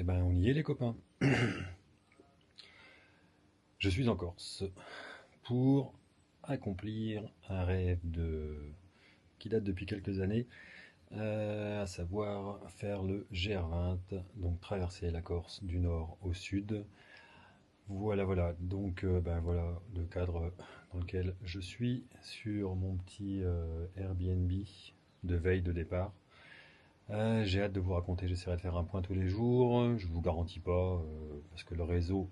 Eh ben, on y est les copains. Je suis en Corse pour accomplir un rêve qui date depuis quelques années, à savoir faire le GR20, donc traverser la Corse du nord au sud. Voilà, voilà. Donc, ben voilà le cadre dans lequel je suis sur mon petit Airbnb de veille de départ. J'ai hâte de vous raconter, j'essaierai de faire un point tous les jours. Je vous garantis pas, parce que le réseau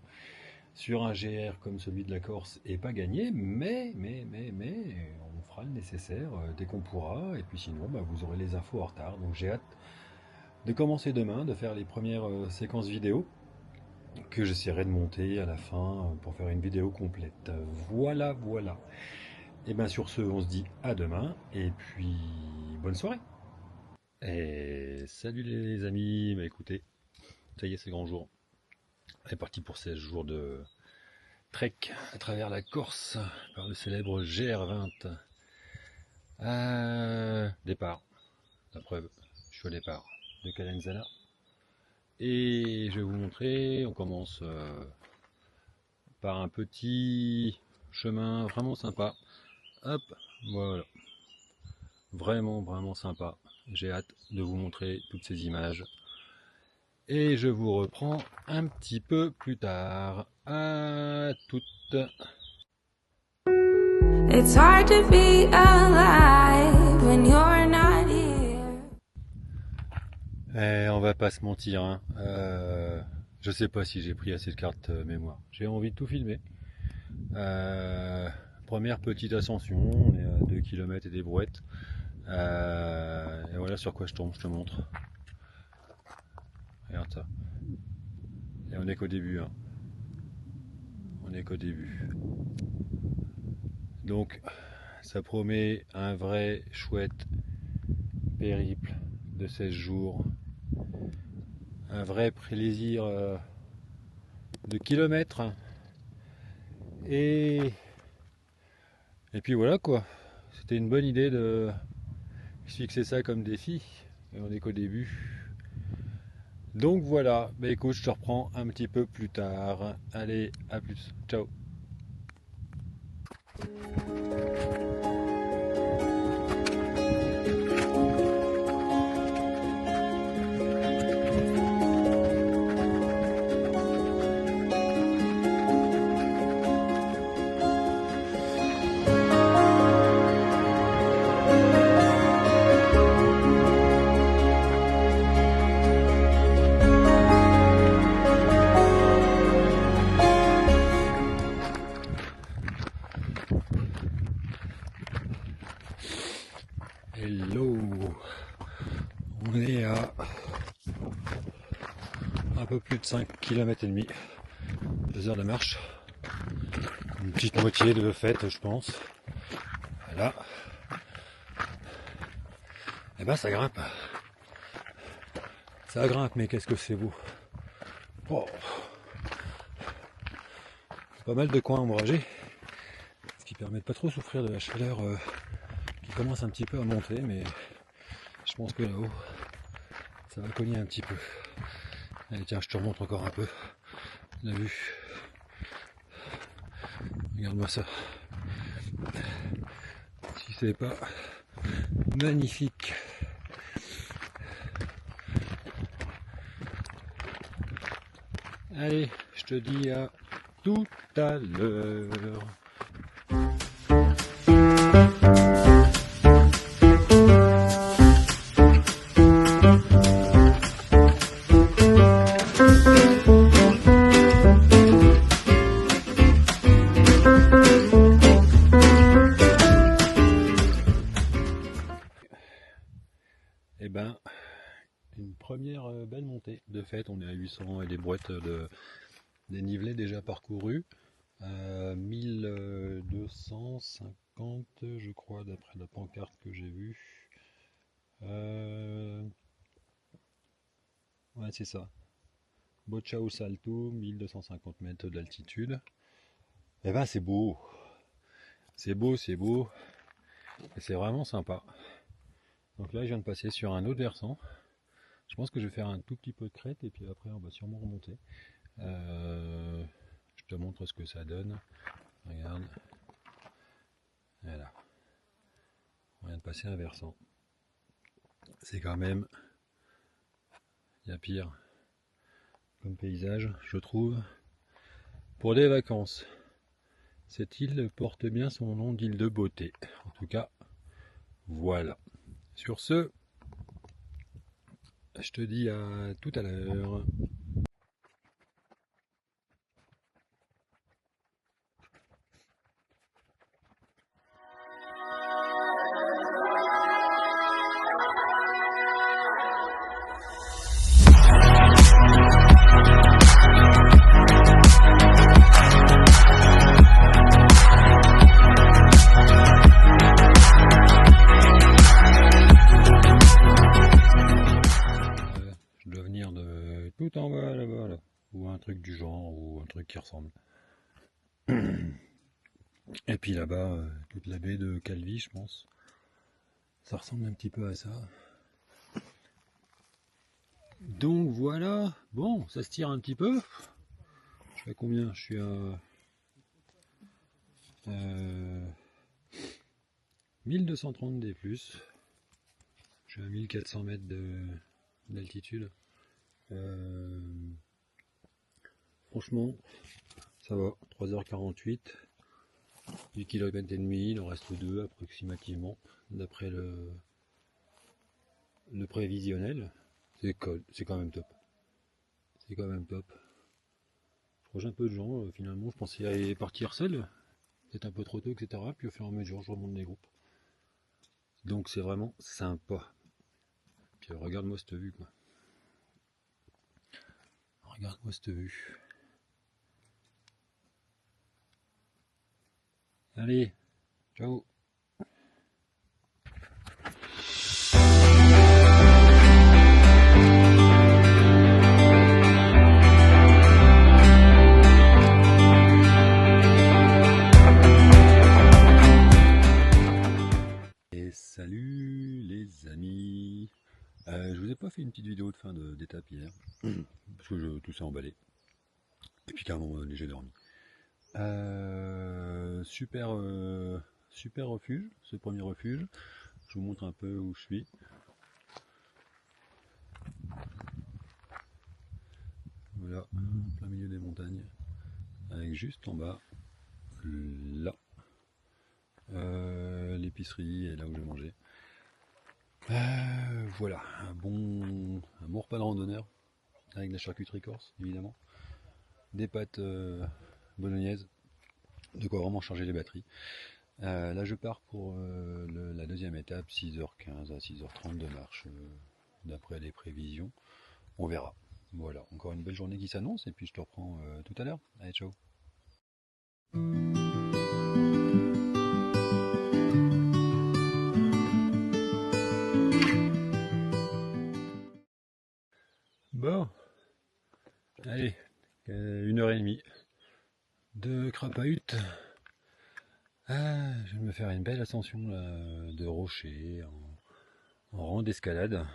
sur un GR comme celui de la Corse est pas gagné, mais on fera le nécessaire dès qu'on pourra. Et puis sinon, bah, vous aurez les infos en retard. Donc j'ai hâte de commencer demain, de faire les premières séquences vidéo que j'essaierai de monter à la fin pour faire une vidéo complète. Voilà, voilà. Et bien sur ce, on se dit à demain et puis bonne soirée. Et salut les amis, bah écoutez, ça y est, c'est grand jour. On est parti pour 16 jours de trek à travers la Corse par le célèbre GR20. Départ, la preuve, je suis au départ de Calenzana. Et je vais vous montrer, on commence par un petit chemin vraiment sympa. Hop, voilà. Vraiment, vraiment sympa. J'ai hâte de vous montrer toutes ces images. Et je vous reprends un petit peu plus tard. À toutes. It's hard to be alive when you're not here. On va pas se mentir, hein. Je sais pas si j'ai pris assez de cartes mémoire. J'ai envie de tout filmer. Première petite ascension, on est à 2 km et des brouettes. Et voilà sur quoi je tombe, je te montre. Regarde ça. Et on est qu'au début, hein. On est qu'au début. Donc, ça promet un vrai chouette périple de 16 jours. Un vrai plaisir de kilomètres. Et puis voilà quoi. C'était une bonne idée de se fixer ça comme défi. Et on est qu'au début. Donc voilà, bah écoute, je te reprends un petit peu plus tard. Allez, à plus. Ciao. Hello, on est à un peu plus de 5 km et demi, 2 heures de marche, une petite moitié de fête je pense. Voilà. Et ben ça grimpe, mais qu'est-ce que c'est beau. Oh. Pas mal de coins ombragés, ce qui permet de pas trop souffrir de la chaleur qui commence un petit peu à monter, mais je pense que là-haut ça va cogner un petit peu. Allez tiens, je te remontre encore un peu la vue. Regarde-moi ça. Si c'est pas magnifique. Allez, je te dis à tout à l'heure. Et ben, une première belle montée. De fait, on est à 800 et des brouettes de dénivelé déjà parcouru. 1250 je crois d'après la pancarte que j'ai vue. Ouais c'est ça. Bochao Salto, 1250 mètres d'altitude. Et ben c'est beau. C'est beau, c'est beau. Et c'est vraiment sympa. Donc là je viens de passer sur un autre versant. Je pense que je vais faire un tout petit peu de crête et puis après on va sûrement remonter. Je te montre ce que ça donne. Regarde. Voilà. On vient de passer un versant. C'est quand même... Il y a pire comme paysage, je trouve. Pour des vacances, cette île porte bien son nom d'île de beauté. En tout cas, voilà. Sur ce, je te dis à tout à l'heure. Je dois venir de tout en bas là-bas, là. Ou un truc du genre, ou un truc qui ressemble. Et puis là-bas, toute la baie de Calvi, je pense. Ça ressemble un petit peu à ça. Donc voilà, bon, ça se tire un petit peu. Je fais combien? Je suis à 1230 D+. Je suis à 1400 mètres d'altitude. Franchement, ça va. 3h48. 8 km et demi, il en reste 2 approximativement, d'après le prévisionnel. C'est quand même top. C'est quand même top. Je crois que j'ai un peu de gens, finalement, je pensais aller partir seul, peut-être un peu trop tôt, etc. Puis au fur et à mesure, je remonte des groupes. Donc c'est vraiment sympa. Puis regarde-moi cette vue, quoi. Regarde-moi cette vue. Allez, ciao. Et salut les amis. Je vous ai pas fait une petite vidéo de fin d'étape hier, parce que tout s'est emballé. Et puis carrément j'ai dormi. Super refuge, ce premier refuge. Je vous montre un peu où je suis. Voilà, en plein milieu des montagnes, avec juste en bas, là, l'épicerie et là où je vais manger. Voilà, un bon repas de randonneur, avec de la charcuterie corse, évidemment. Des pâtes bolognaises, de quoi vraiment charger les batteries. Là je pars pour la deuxième étape, 6h15 à 6h30 de marche, d'après les prévisions. On verra. Voilà, encore une belle journée qui s'annonce, et puis je te reprends tout à l'heure. Allez, ciao. Bon, allez, 1h30 de crapahute. Je vais me faire une belle ascension là, de rochers en rang d'escalade.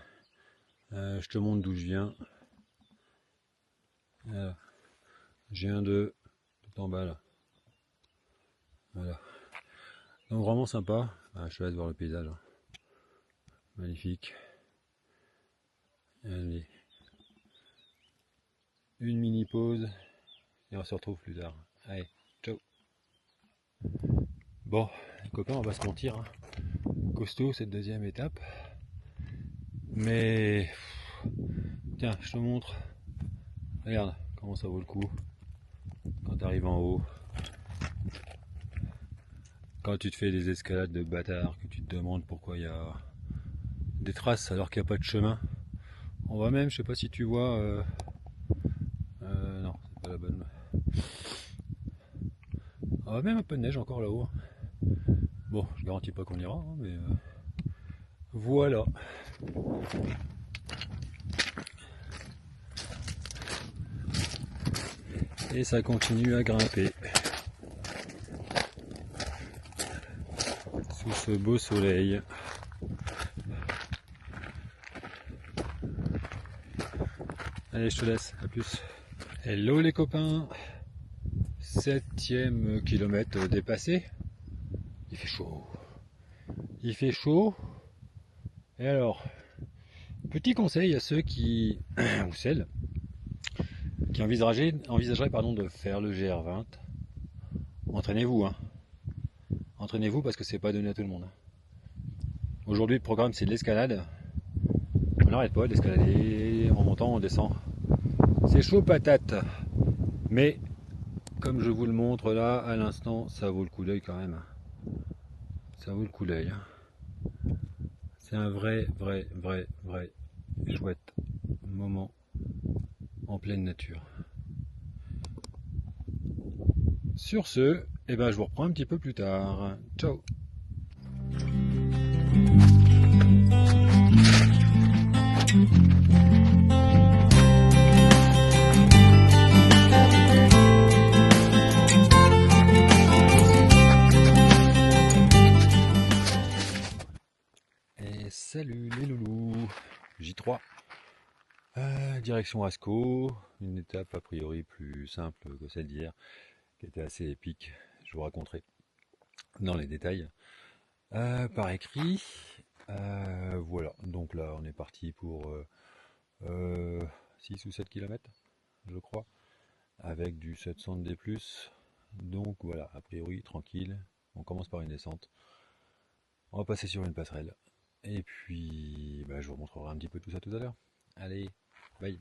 Je te montre d'où je viens. Voilà. Je viens de tout en bas là. Voilà. Donc vraiment sympa. Je te laisse voir le paysage. Magnifique. Allez. Une mini pause et on se retrouve plus tard. Allez, ciao. Bon, les copains, on va se mentir. Costaud cette deuxième étape. Mais tiens, je te montre. Regarde comment ça vaut le coup. Quand tu arrives en haut. Quand tu te fais des escalades de bâtard, que tu te demandes pourquoi il y a des traces alors qu'il n'y a pas de chemin. On va même, je sais pas si tu vois. Non, c'est pas la bonne. On va même un peu de neige encore là-haut. Bon, je garantis pas qu'on ira, hein, mais voilà. Et ça continue à grimper. Sous ce beau soleil. Allez, je te laisse, à plus. Hello les copains, 7e kilomètre dépassé. Il fait chaud. Il fait chaud. Et alors, petit conseil à ceux qui, ou celles, qui envisageraient de faire le GR20. Entraînez-vous, hein. Entraînez-vous parce que c'est pas donné à tout le monde. Aujourd'hui, le programme c'est de l'escalade. On n'arrête pas d'escalader, en montant, on descend. C'est chaud patate. Mais, comme je vous le montre là, à l'instant, ça vaut le coup d'œil quand même. Ça vaut le coup d'œil. C'est un vrai chouette moment en pleine nature. Sur ce, eh ben, je vous reprends un petit peu plus tard. Ciao. Et salut les loulous. J3. Direction Ascot. Une étape a priori plus simple que celle d'hier, qui était assez épique. Je vous raconterai dans les détails. Par écrit. Voilà, donc là on est parti pour 6 ou 7 km, je crois, avec du 700 D+. Donc voilà, a priori tranquille, on commence par une descente. On va passer sur une passerelle. Et puis je vous montrerai un petit peu tout ça tout à l'heure. Allez, bye.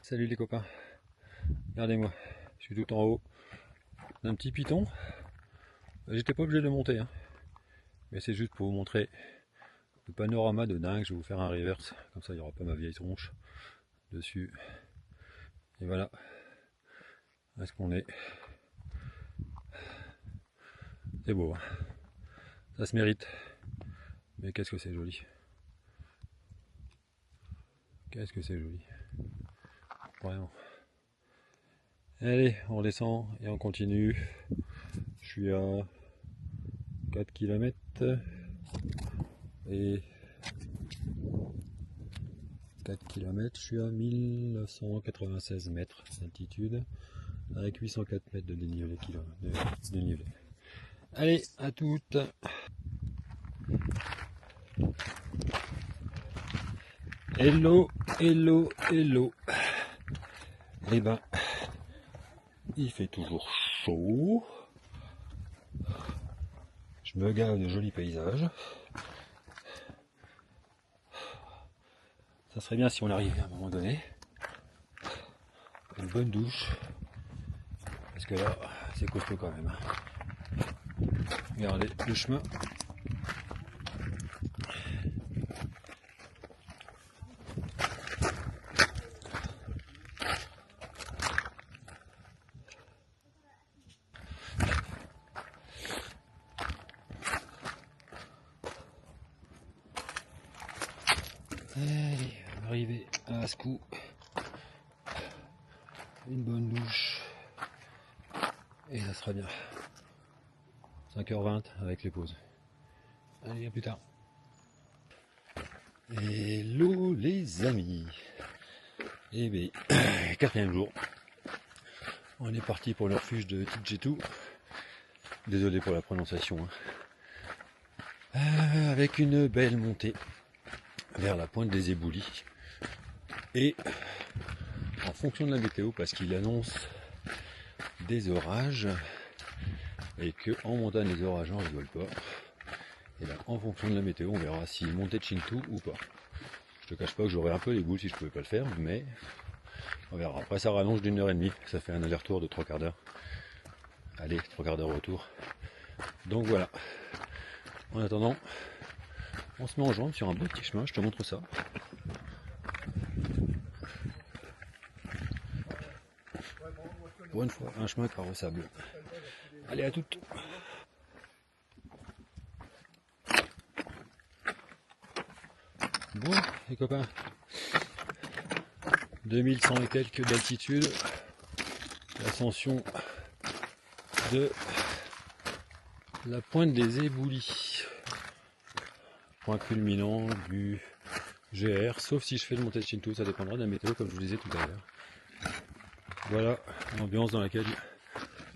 Salut les copains, regardez-moi, je suis tout en haut d'un petit piton. J'étais pas obligé de le monter, hein. Mais c'est juste pour vous montrer le panorama de dingue. Je vais vous faire un reverse, comme ça il n'y aura pas ma vieille tronche dessus. Et voilà, où est-ce qu'on est. C'est beau, hein. Ça se mérite. Mais qu'est-ce que c'est joli. Qu'est-ce que c'est joli. Vraiment. Allez, on descend et on continue. Je suis à 4 km et 4 km, je suis à 1996 mètres d'altitude avec 804 mètres de dénivelé. Allez, à toutes. Hello, hello, hello. Eh ben, il fait toujours chaud. Je me gave de jolis paysages. Ça serait bien si on arrivait à un moment donné. Une bonne douche. Parce que là, c'est costaud quand même. Regardez le chemin. Allez, arrivé à Ascot. Une bonne douche. Et ça sera bien. 5h20 avec les pauses. Allez, à plus tard. Hello les amis. Eh bien, 4e jour. On est parti pour le refuge de Tidjetou. Désolé pour la prononciation. Avec une belle montée vers la pointe des Éboulis. Et en fonction de la météo, parce qu'il annonce des orages, et que en montagne les orages on rigole pas. Et là, en fonction de la météo, on verra si monter de Chintou ou pas. Je te cache pas que j'aurais un peu les boules si je pouvais pas le faire, mais on verra. Après ça rallonge d'1h30, ça fait un aller-retour de 3 quarts d'heure. Allez, 3 quarts d'heure retour. Donc voilà. En attendant, on se met en jambe sur un beau petit chemin, je te montre ça. Pour une fois, un chemin carrossable. Allez, à toutes. Bon, les copains, 2100 et quelques d'altitude. L'ascension de la pointe des Éboulis. Point culminant du GR, sauf si je fais le Monte Cinto, ça dépendra de la météo comme je vous disais tout à l'heure. Voilà l'ambiance dans laquelle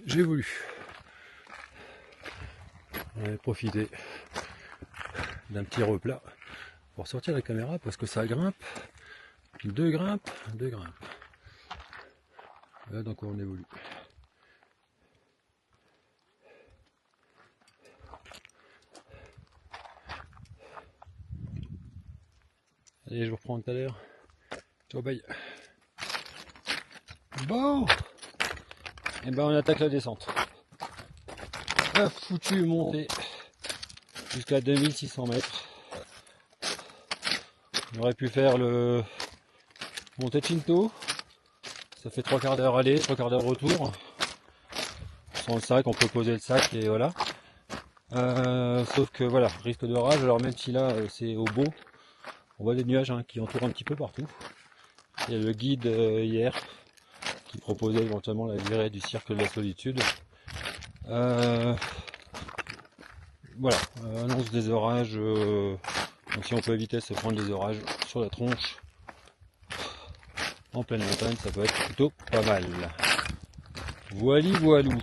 j'ai voulu. On avait profité d'un petit replat pour sortir la caméra parce que ça grimpe, deux grimpes. Voilà dans quoi on évolue. Allez, je vous reprends tout à l'heure. Ciao, bye. Bon, et ben on attaque la descente. La foutue montée jusqu'à 2600 mètres. On aurait pu faire le Monte Cinto. Ça fait 3 quarts d'heure aller, 3 quarts d'heure retour. Sans le sac, on peut poser le sac et voilà. Sauf que voilà, risque d'orage. Alors même si là c'est au beau, on voit des nuages qui entourent un petit peu partout. Il y a le guide hier qui proposait éventuellement la virée du cirque de la solitude. Voilà, annonce des orages. Donc si on peut éviter de se prendre des orages sur la tronche en pleine montagne, ça peut être plutôt pas mal. Voilou.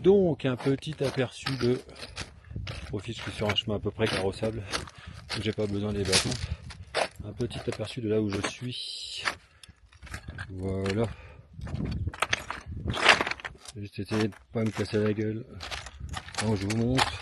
Donc un petit aperçu de... Je profite, je suis sur un chemin à peu près carrossable, donc j'ai pas besoin des bâtons. Un petit aperçu de là où je suis. Voilà. J'ai juste essayé de pas me casser la gueule quand je vous montre.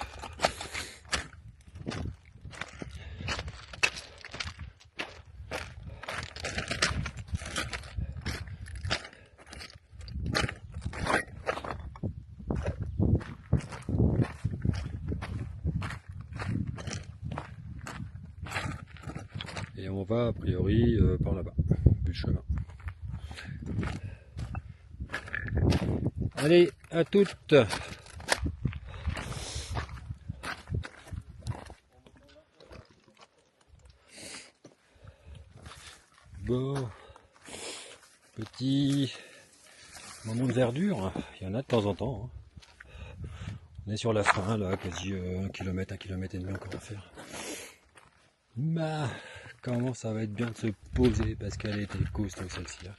Et on va a priori par là-bas, vu le chemin. Allez, à toutes! Bon, petit moment de verdure, il y en a de temps en temps. On est sur la fin là, quasi 1 km, 1 km et demi encore à faire. Bah, comment ça va être bien de se poser parce qu'elle était costaud celle-ci là.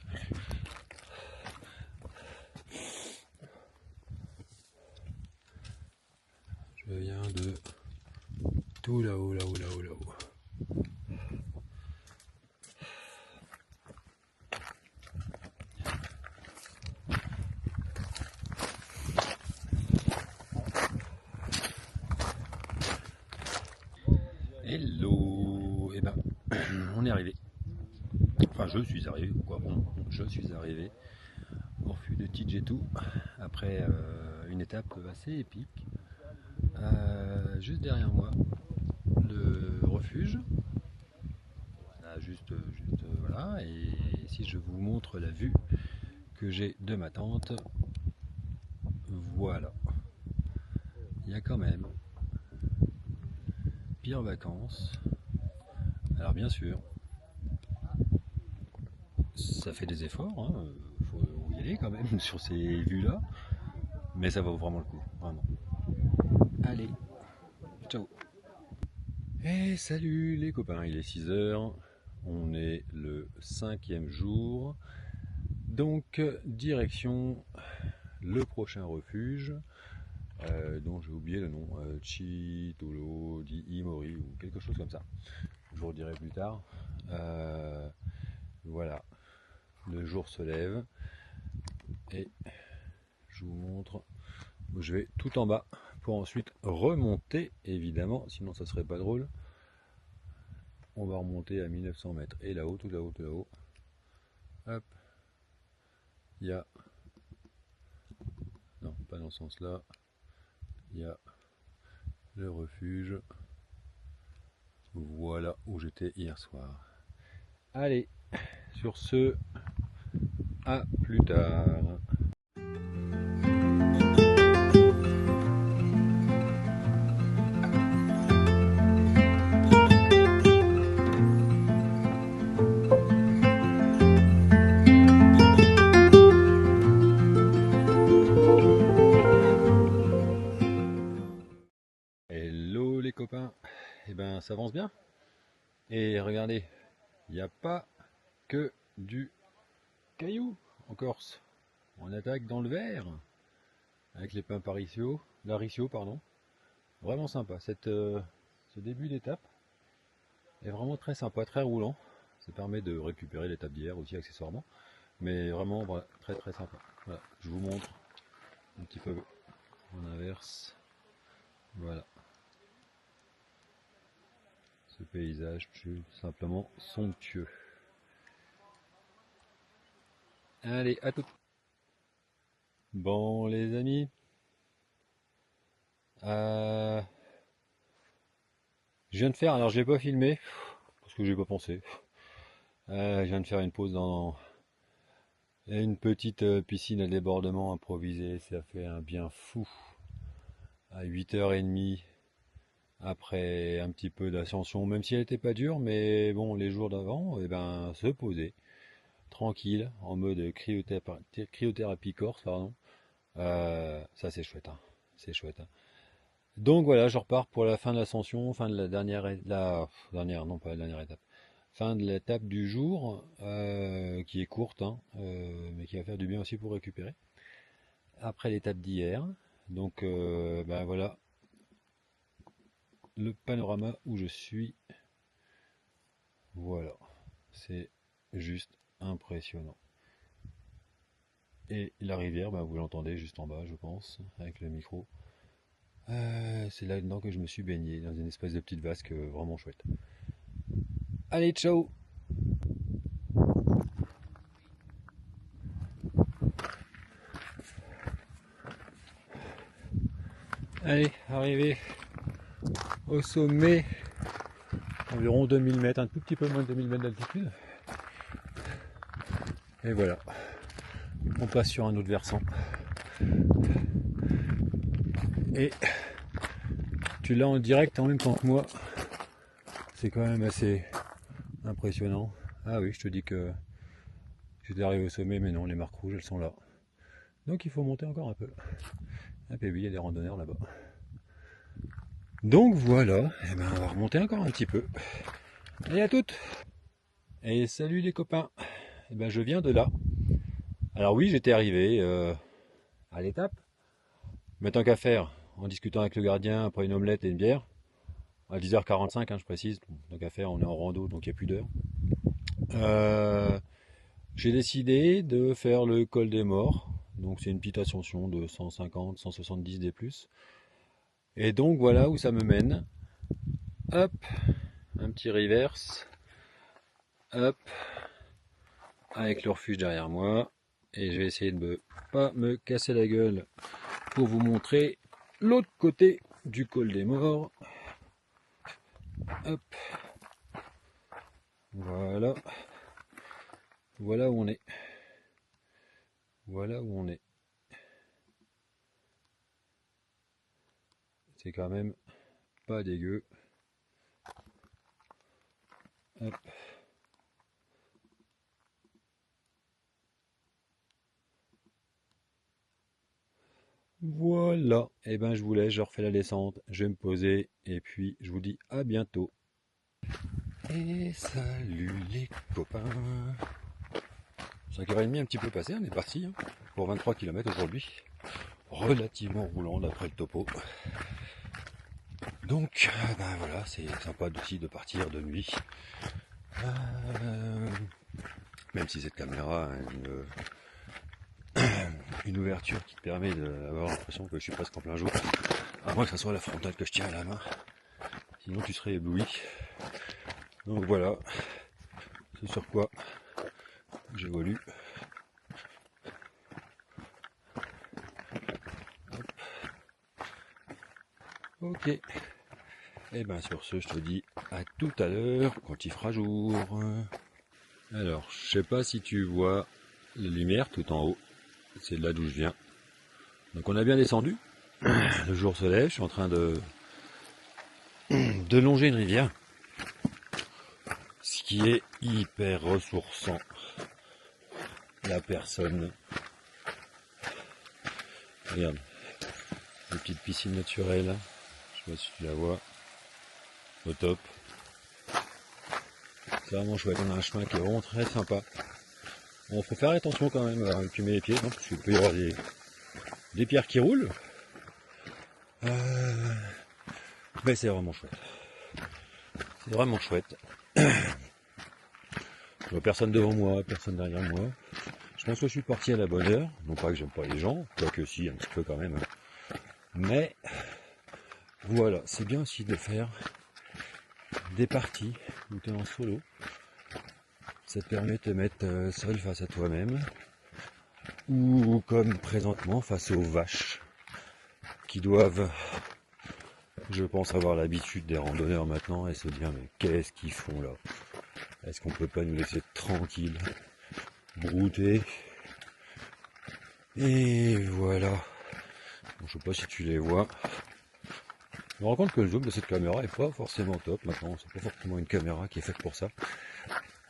Je viens de tout là-haut. Hello, et ben on est arrivé. Enfin je suis arrivé, quoi bon, je suis arrivé au refuge de Tijetu après une étape assez épique. Juste derrière moi, le refuge. Là, juste voilà, et si je vous montre la vue que j'ai de ma tente, voilà. Il y a quand même pire vacances. Alors bien sûr, ça fait des efforts, faut y aller quand même sur ces vues-là, mais ça vaut vraiment le coup, vraiment. Allez, ciao. Et salut les copains, il est 6h, on est le 5e jour, donc direction le prochain refuge, dont j'ai oublié le nom, Chitolo di Imori ou quelque chose comme ça, je vous redirai plus tard. Voilà, le jour se lève et je vous montre, je vais tout en bas pour ensuite remonter, évidemment, sinon ça serait pas drôle. On va remonter à 1900 mètres et là-haut, tout là-haut, hop, il y a, non pas dans ce sens là, il y a le refuge, voilà où j'étais hier soir. Allez, sur ce, à plus tard. ben ça avance bien. Et regardez, il n'y a pas que du caillou en Corse. On attaque dans le vert avec les pins paricio, l'aricio pardon. Vraiment sympa. Ce début d'étape est vraiment très sympa, très roulant. Ça permet de récupérer l'étape d'hier aussi accessoirement. Mais vraiment voilà, très très sympa. Voilà, je vous montre un petit peu en inverse. Voilà. Ce paysage tout simplement somptueux. Allez, à tout. Bon les amis, je viens de faire, alors je l'ai pas filmé parce que j'ai pas pensé. Je viens de faire une pause dans une petite piscine à débordement improvisée. Ça fait un bien fou. À 8h30 après un petit peu d'ascension, même si elle n'était pas dure, mais bon, les jours d'avant, eh ben, se poser tranquille en mode cryothérapie corse, pardon. Ça c'est chouette, hein. C'est chouette, hein. Donc voilà, je repars pour la fin de l'ascension, fin de non pas la dernière étape, fin de l'étape du jour, qui est courte, hein, mais qui va faire du bien aussi pour récupérer. Après l'étape d'hier, donc ben voilà le panorama où je suis. Voilà, c'est juste impressionnant. Et la rivière, ben vous l'entendez juste en bas, je pense, avec le micro. C'est là-dedans que je me suis baigné, dans une espèce de petite vasque vraiment chouette. Allez, ciao! Allez, arrivé au sommet, environ 2000 mètres, un tout petit peu moins de 2000 mètres d'altitude. Et voilà, on passe sur un autre versant. Et tu l'as en direct en même temps que moi. C'est quand même assez impressionnant. Ah oui, je te dis que j'étais arrivé au sommet, mais non, les marques rouges, elles sont là. Donc il faut monter encore un peu. Ah puis oui, il y a des randonneurs là-bas. Donc voilà, et ben on va remonter encore un petit peu. Et à toutes! Et salut les copains! Et ben je viens de là. Alors oui, j'étais arrivé à l'étape. Mais tant qu'à faire, en discutant avec le gardien après une omelette et une bière, à 10h45, hein, je précise, tant qu'à faire, on est en rando, donc il n'y a plus d'heure. J'ai décidé de faire le col des morts. Donc c'est une petite ascension de 150, 170 des plus. Et donc voilà où ça me mène. Hop, un petit reverse. Hop, avec le refuge derrière moi. Et je vais essayer de ne pas me casser la gueule pour vous montrer l'autre côté du col des morts. Hop, voilà. Voilà où on est. Voilà où on est. C'est quand même pas dégueu. Hop. Voilà. Et ben je vous laisse, je refais la descente, je vais me poser et puis je vous dis à bientôt. Et salut les copains. 5h30 un petit peu passé, on est parti hein, pour 23 km aujourd'hui. Relativement roulant d'après le topo. Donc ben voilà, c'est sympa aussi de partir de nuit. Même si cette caméra a une ouverture qui te permet d'avoir l'impression que je suis presque en plein jour. À moins que ce soit la frontale que je tiens à la main. Sinon tu serais ébloui. Donc voilà, c'est sur quoi j'évolue. Ok. Et bien sur ce, je te dis à tout à l'heure quand il fera jour. Alors, je sais pas si tu vois la lumière tout en haut. C'est de là d'où je viens. Donc on a bien descendu. Le jour se lève, je suis en train de longer une rivière. Ce qui est hyper ressourçant. La personne. Regarde. Une petite piscine naturelle. Je sais pas si tu la vois. au top. C'est vraiment chouette, on a un chemin qui est vraiment très sympa. Bon, faut faire attention quand même à tu mets les pieds, non, parce qu'il peut y avoir des pierres qui roulent. Mais c'est vraiment chouette. C'est vraiment chouette. Je vois personne devant moi, personne derrière moi. Je pense que je suis parti à la bonne heure. Non pas que j'aime pas les gens, quoique si, un petit peu quand même. Mais voilà, c'est bien aussi de faire des parties où tu es en solo. Ça te permet de te mettre seul face à toi-même. Ou comme présentement face aux vaches qui doivent, je pense, avoir l'habitude des randonneurs maintenant et se dire mais qu'est-ce qu'ils font là? Est-ce qu'on peut pas nous laisser tranquilles, brouter? Et voilà. Bon, je sais pas si tu les vois. Je me rends compte que le zoom de cette caméra est pas forcément top maintenant. C'est pas forcément une caméra qui est faite pour ça.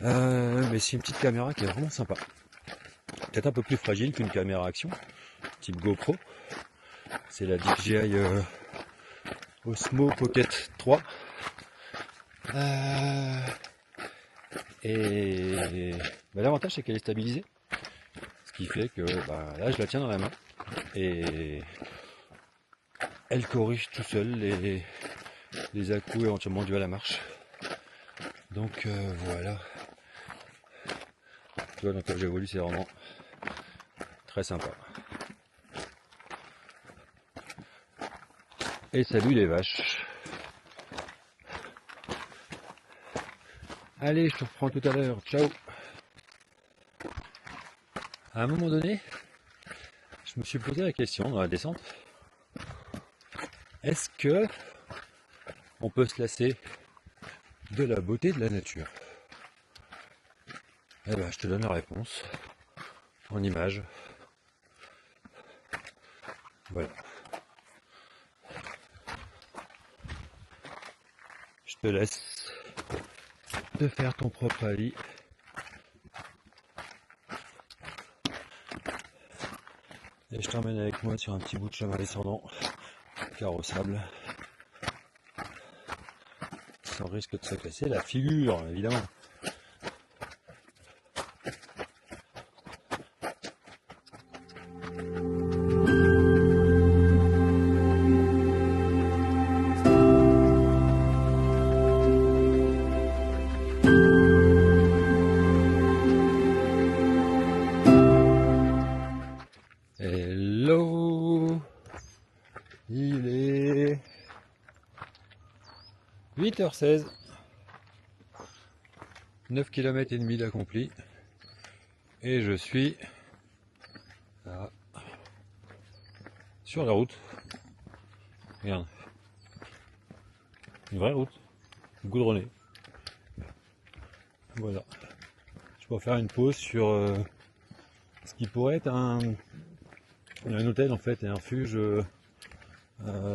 Mais c'est une petite caméra qui est vraiment sympa. Peut-être un peu plus fragile qu'une caméra action, type GoPro. C'est la DJI Osmo Pocket 3. Et l'avantage c'est qu'elle est stabilisée. Ce qui fait que là je la tiens dans la main. Et elle corrige tout seul les à-coups éventuellement dus à la marche. Donc voilà. Tu vois, donc quand j'évolue, c'est vraiment très sympa. Et salut les vaches. Allez, je te reprends tout à l'heure. Ciao. À un moment donné, je me suis posé la question dans la descente. Est-ce que on peut se lasser de la beauté de la nature? Eh ben, je te donne la réponse en image. Voilà. Je te laisse te faire ton propre avis. Et je t'emmène avec moi sur un petit bout de chemin descendant, carrossable, sans risque de se casser la figure, évidemment. Hello, il est 8h16, 9 km et demi d'accompli, et je suis sur la route. Regarde, une vraie route, goudronnée. Voilà, je peux faire une pause sur ce qui pourrait être un hôtel en fait et un refuge.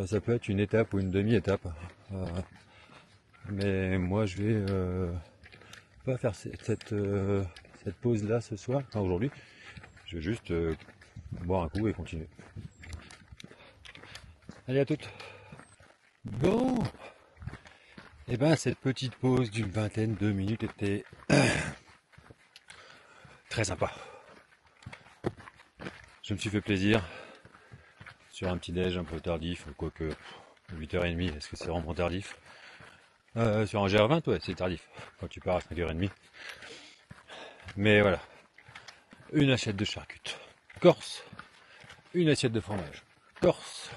Ça peut être une étape ou une demi-étape. Mais moi je vais pas faire cette pause là ce soir, enfin aujourd'hui. Je vais juste boire un coup et continuer. Allez, à toutes. Bon, et ben cette petite pause d'une vingtaine de minutes était très sympa. Je me suis fait plaisir sur un petit déj un peu tardif, quoique 8h30, est-ce que c'est vraiment tardif? Sur un GR20, ouais, c'est tardif, quand tu pars à 5h30. Mais voilà, une assiette de charcutes corse, une assiette de fromage corse,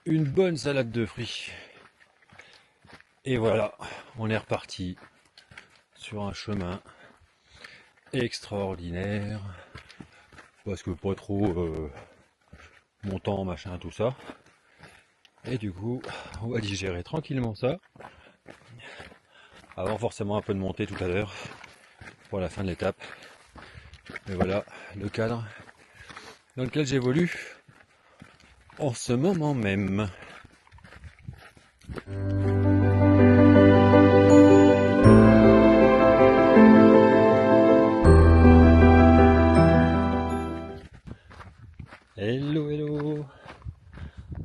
une bonne salade de fruits. Et voilà, on est reparti sur un chemin extraordinaire, parce que pas trop montant, machin, tout ça. Et du coup, on va digérer tranquillement ça, avant forcément un peu de montée tout à l'heure, pour la fin de l'étape. Et voilà le cadre dans lequel j'évolue en ce moment même. Hello, hello.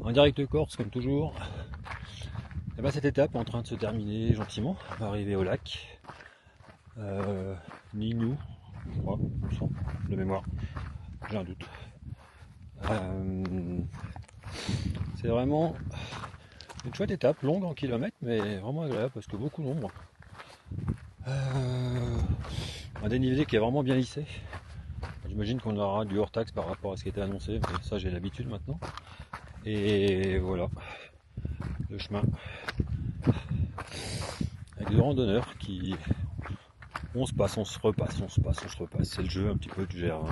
En direct de Corse comme toujours. Et ben, cette étape est en train de se terminer gentiment. On va arriver au lac. Nignou, je crois, il me semble, de mémoire. J'ai un doute. C'est vraiment une chouette étape, longue en kilomètres, mais vraiment agréable parce que beaucoup d'ombre. Un dénivelé qui est vraiment bien lissé. J'imagine qu'on aura du hors-taxe par rapport à ce qui était annoncé, mais ça j'ai l'habitude maintenant. Et voilà, le chemin avec des randonneurs qui... On se passe, on se repasse, on se passe, on se repasse. C'est le jeu un petit peu du GR20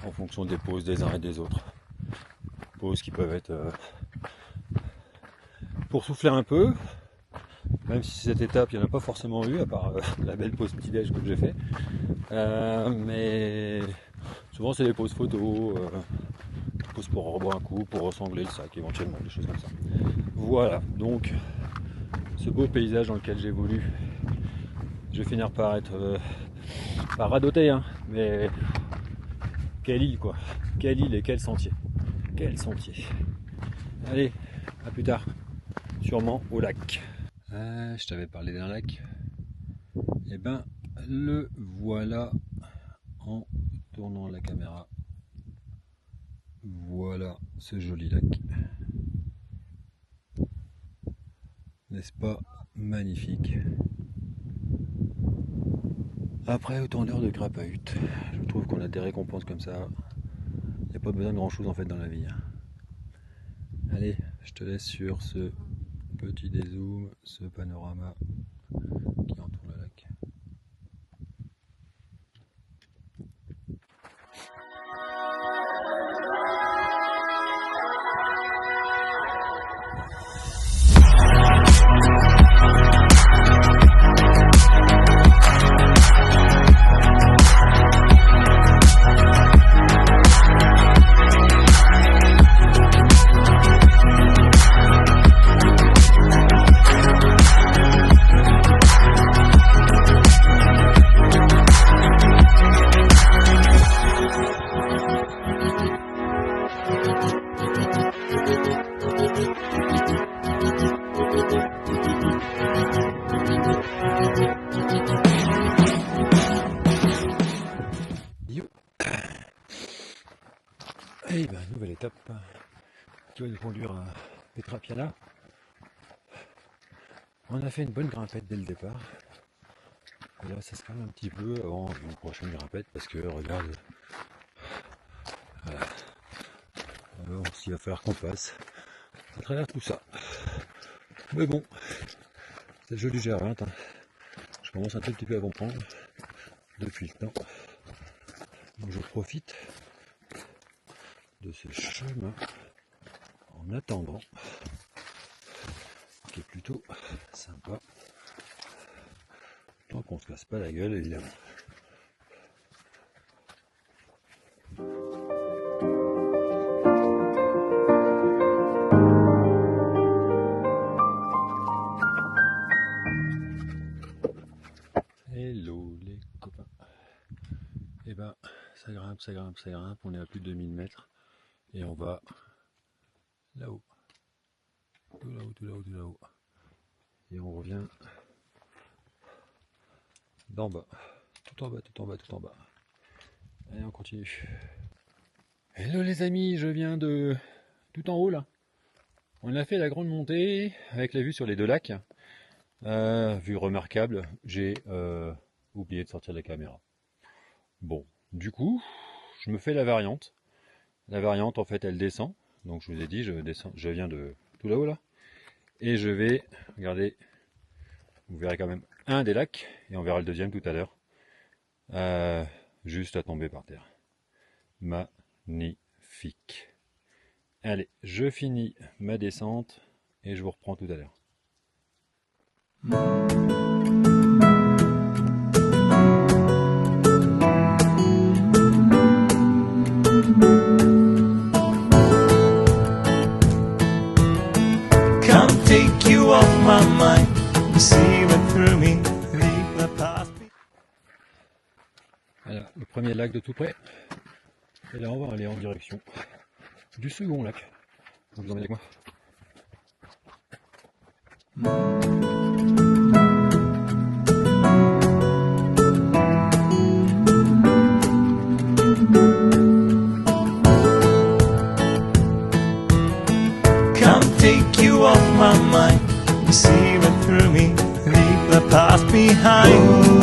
en fonction des pauses des uns et des autres. Pauses qui peuvent être pour souffler un peu, même si cette étape il n'y en a pas forcément eu à part la belle pause petit-déj que j'ai fait. Mais souvent c'est des pauses photos, pauses pour reboire un coup, pour ressangler le sac éventuellement, des choses comme ça. Voilà, donc ce beau paysage dans lequel j'évolue, je vais finir par être par radoter, hein, mais quelle île quoi, quelle île et quel sentier, quel sentier. Allez, à plus tard, sûrement au lac. Je t'avais parlé d'un lac, et ben le voilà en tournant la caméra. Voilà ce joli lac. N'est-ce pas magnifique? Après autant d'heures de grapahut, je trouve qu'on a des récompenses comme ça. Il n'y a pas besoin de grand chose en fait dans la vie. Allez, je te laisse sur ce petit dézoom, ce panorama qui entoure le lac. Et ben, nouvelle étape qui va nous conduire à Petra Piana. On a fait une bonne grimpette dès le départ. Et là, ça se calme un petit peu avant une prochaine grimpette parce que regarde, voilà. Alors, il va falloir qu'on passe à travers tout ça. Mais bon, c'est le jeu du GR20. Hein. Je commence un tout petit peu à comprendre depuis le temps. Donc je profite de ce chemin en attendant, qui est plutôt sympa, tant qu'on se casse pas la gueule évidemment. Hello les copains. Et ben ça grimpe, ça grimpe, ça grimpe, on est à plus de 2000 mètres et on va là-haut. Tout là-haut, tout là-haut, tout là-haut. Et on revient d'en bas. Tout en bas, tout en bas, tout en bas. Allez, on continue. Hello les amis, je viens de tout en haut là. On a fait la grande montée avec la vue sur les deux lacs. Vue remarquable. J'ai oublié de sortir la caméra. Bon, du coup, je me fais la variante. La variante, en fait, elle descend. Donc je vous ai dit, je descends, je viens de tout là-haut là. Et je vais, regardez, vous verrez quand même un des lacs, et on verra le deuxième tout à l'heure. Juste à tomber par terre. Magnifique. Allez, je finis ma descente et je vous reprends tout à l'heure. Come take you off my mind, see what through me, leave the past. Voilà, le premier lac de tout près. Et là, on va aller en direction du second lac. Donc, vous emmènez avec moi. Come take you off my mind, see right through me, leave the past behind.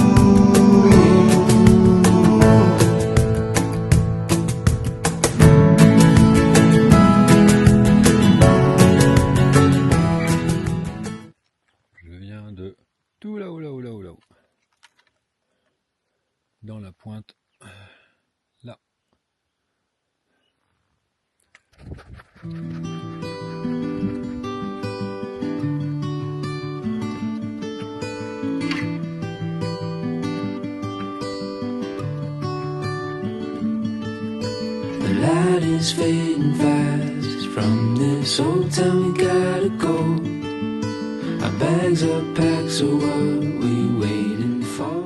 Je viens de tout là-haut, là-haut, là-haut, là-haut. Dans la pointe, là. The light is fading fast. From this old town we gotta go. Our bags are packed, so what we waiting for?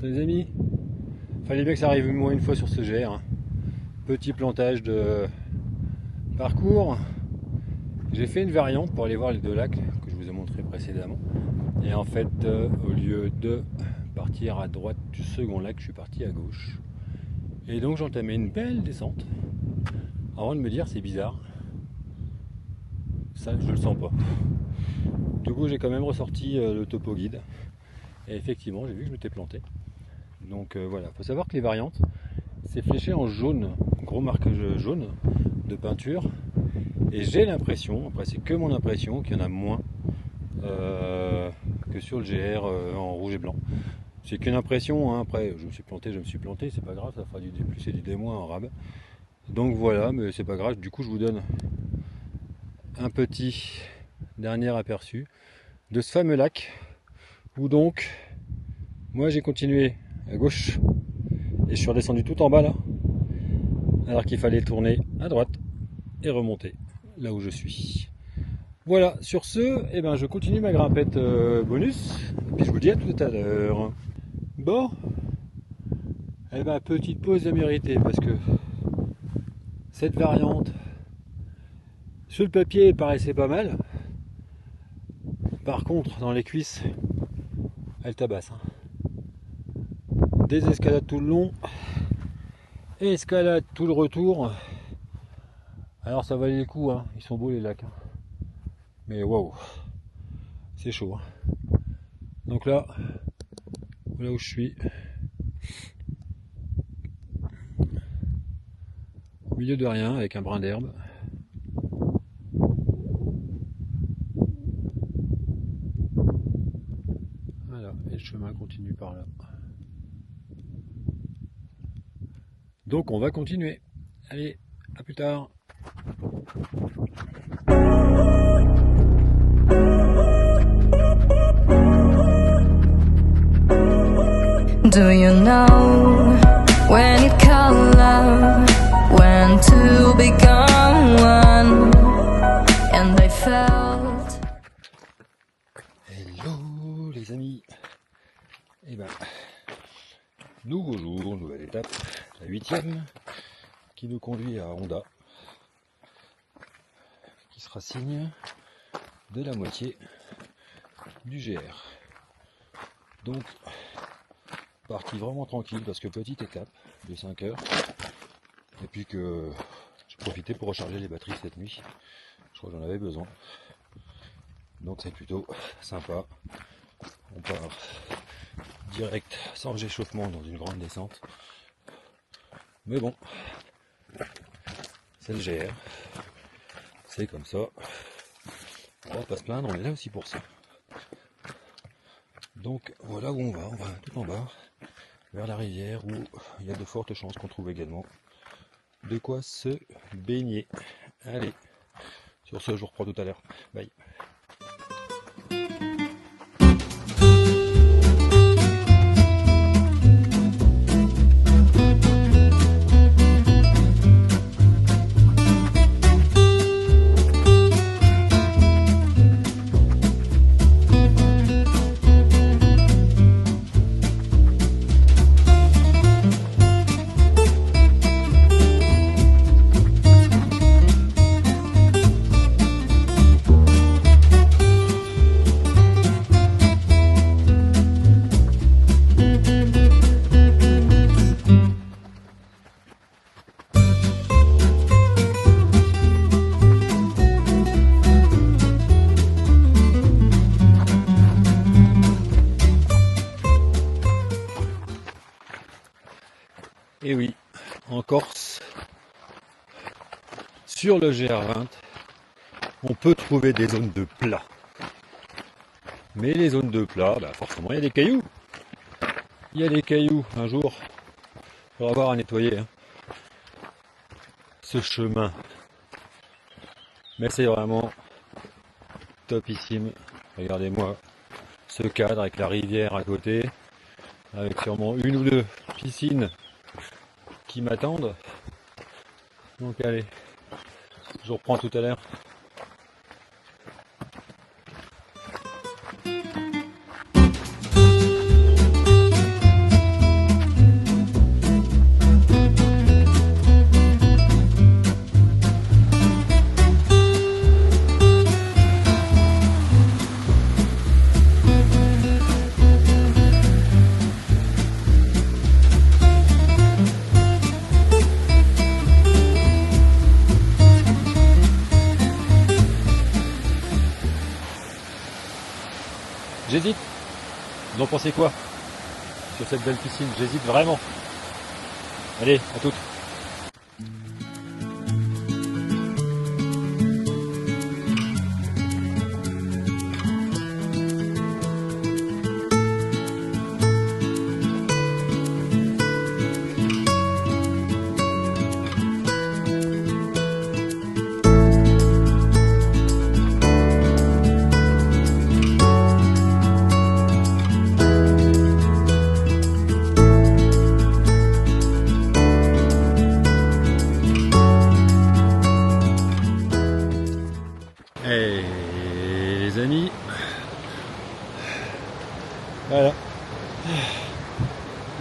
Les amis, fallait bien que ça arrive au moins une fois sur ce GR. Hein. Petit plantage de parcours. J'ai fait une variante pour aller voir les deux lacs que je vous ai montré précédemment. Et en fait, au lieu de partir à droite du second lac, je suis parti à gauche. Et donc j'entamais une belle descente. Avant de me dire c'est bizarre. Ça, je le sens pas. Du coup, j'ai quand même ressorti le topo guide. Et effectivement, j'ai vu que je m'étais planté. Donc voilà, il faut savoir que les variantes, c'est fléché en jaune, gros marquage jaune de peinture. Et j'ai l'impression, après c'est que mon impression, qu'il y en a moins que sur le GR en rouge et blanc. C'est qu'une impression, hein. Après je me suis planté, c'est pas grave, ça fera du D+, et du D- en rab. Donc voilà, mais c'est pas grave, du coup je vous donne un petit dernier aperçu de ce fameux lac, où donc moi j'ai continué à gauche et je suis redescendu tout en bas là, alors qu'il fallait tourner à droite et remonter là où je suis. Voilà, sur ce, eh ben, je continue ma grimpette bonus, et puis je vous dis à tout à l'heure. Bon, eh ben, petite pause à mériter, parce que cette variante, sur le papier, elle paraissait pas mal. Par contre, dans les cuisses, elle tabasse. Hein. Des escalades tout le long, et escalade tout le retour. Alors ça valait le coup, hein. Ils sont beaux les lacs. Hein. Mais waouh, c'est chaud. Hein. Donc là où je suis, au milieu de rien, avec un brin d'herbe. Voilà, et le chemin continue par là. Donc on va continuer. Allez, à plus tard. Do you know when it called love, when to become one, and I felt. Hello les amis. Et ben, nouveau jour, nouvelle étape, la 8e, qui nous conduit à Honda, qui sera signe de la moitié du GR. Donc, partie vraiment tranquille parce que petite étape de 5 heures. Et puis que j'ai profité pour recharger les batteries cette nuit. Je crois que j'en avais besoin. Donc c'est plutôt sympa. On part direct sans réchauffement dans une grande descente. Mais bon, c'est le GR. C'est comme ça. On va pas se plaindre, on est là aussi pour ça. Donc voilà où on va tout en bas, vers la rivière où il y a de fortes chances qu'on trouve également de quoi se baigner. Allez, sur ce je vous reprends tout à l'heure. Bye. Corse, sur le GR20, on peut trouver des zones de plat. Mais les zones de plat, bah forcément il y a des cailloux. Il y a des cailloux. Un jour, il faudra avoir à nettoyer ce chemin. Mais c'est vraiment topissime. Regardez-moi ce cadre avec la rivière à côté, avec sûrement une ou deux piscines qui m'attendent. Donc allez, je vous reprends tout à l'heure. J'hésite. Vous en pensez quoi sur cette belle piscine? J'hésite vraiment. Allez, à toutes. Et les amis, voilà,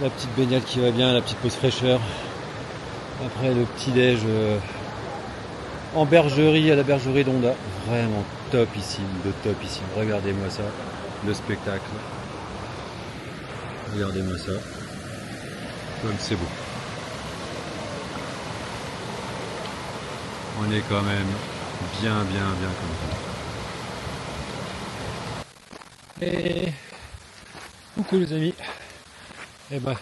la petite baignade qui va bien, la petite pause fraîcheur, après le petit déj en bergerie, à la bergerie d'Onda, vraiment topissime, de topissime, regardez-moi ça, le spectacle, regardez-moi ça, comme c'est beau, on est quand même bien comme ça. Et coucou les amis. Et ben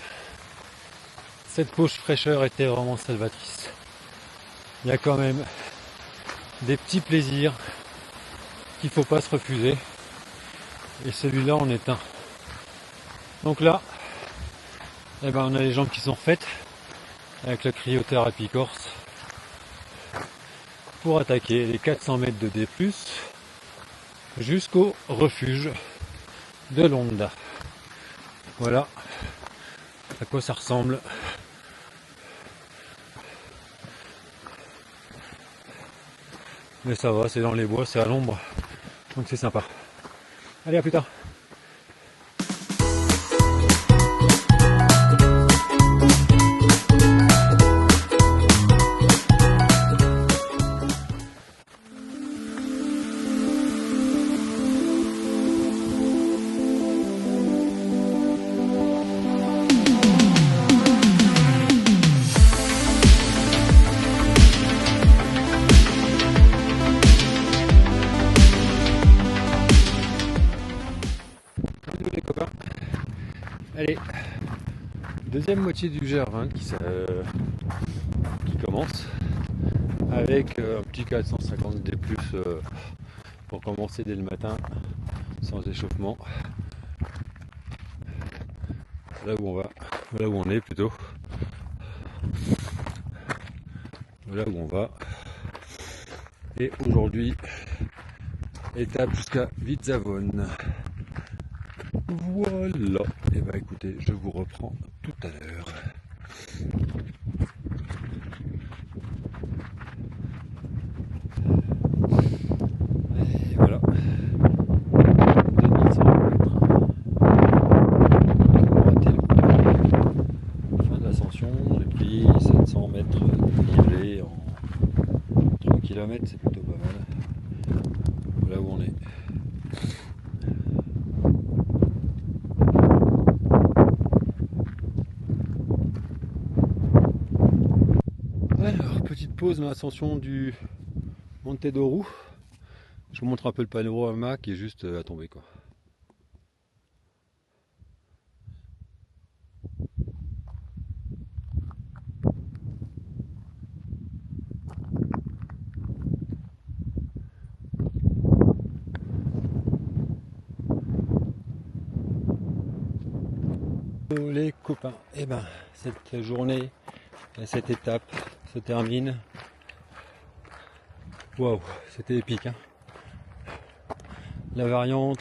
cette pause fraîcheur était vraiment salvatrice. Il y a quand même des petits plaisirs qu'il faut pas se refuser. Et celui-là en est un. Donc là, eh ben on a les jambes qui sont refaites avec la cryothérapie corse pour attaquer les 400 mètres de D+, jusqu'au refuge de l'Onda. Voilà à quoi ça ressemble. Mais ça va, c'est dans les bois, c'est à l'ombre, donc c'est sympa. Allez, à plus tard. Les copains. Allez, deuxième moitié du GR20 qui commence avec un petit 450 D+, pour commencer dès le matin sans échauffement. Là où on va, là où on est plutôt. Voilà où on va. Et aujourd'hui, étape jusqu'à Vitzavone. Voilà. Et bah écoutez, je vous reprends tout à l'heure. Et voilà. 2100 mètres. Fin de l'ascension, j'ai pris 700 mètres de dénivelé en 3 km, c'est plutôt pas mal. Voilà où on est. Alors, petite pause dans l'ascension du Monte Doru. Je vous montre un peu le panorama qui est juste à tomber quoi. les copains. Et ben, cette journée, cette étape se termine. Waouh, c'était épique, hein. La variante,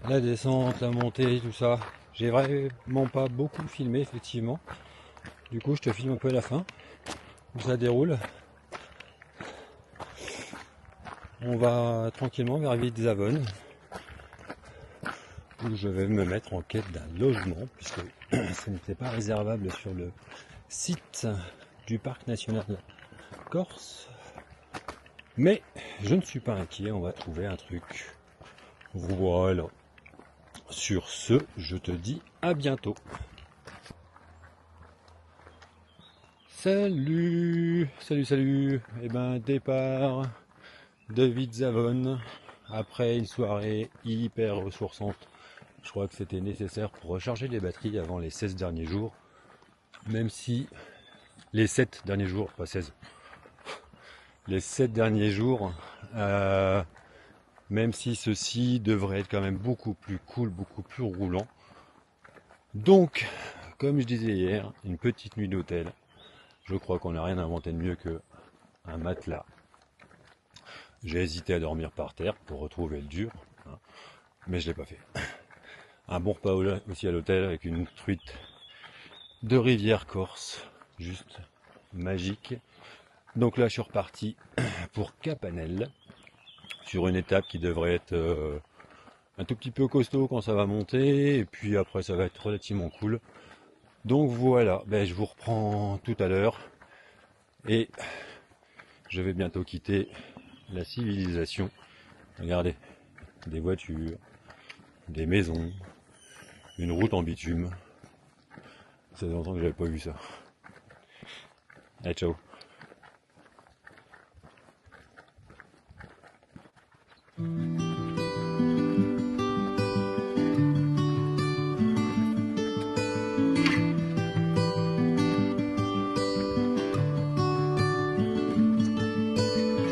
la descente, la montée, tout ça. J'ai vraiment pas beaucoup filmé, effectivement. Du coup, je te filme un peu à la fin, où ça déroule. On va tranquillement vers Vidzavon, où je vais me mettre en quête d'un logement, puisque ce n'était pas réservable sur le site du parc national Corse. Mais je ne suis pas inquiet, on va trouver un truc. Voilà. Sur ce, je te dis à bientôt. Salut, salut, salut. Et ben, départ de Vidzavon après une soirée hyper ressourçante. Je crois que c'était nécessaire pour recharger les batteries avant les 16 derniers jours. Même si les 7 derniers jours, pas 16. Les 7 derniers jours, même si ceci devrait être quand même beaucoup plus cool, beaucoup plus roulant. Donc, comme je disais hier, une petite nuit d'hôtel. Je crois qu'on n'a rien inventé de mieux qu'un matelas. J'ai hésité à dormir par terre pour retrouver le dur, hein, mais je ne l'ai pas fait. Un bon repas aussi à l'hôtel avec une truite de rivière corse, juste magique. Donc là, je suis reparti pour Capanel, sur une étape qui devrait être un tout petit peu costaud quand ça va monter, et puis après ça va être relativement cool. Donc voilà, ben, je vous reprends tout à l'heure, et je vais bientôt quitter la civilisation. Regardez, des voitures, des maisons, une route en bitume. Ça fait longtemps que j'avais pas vu ça. Allez, ciao.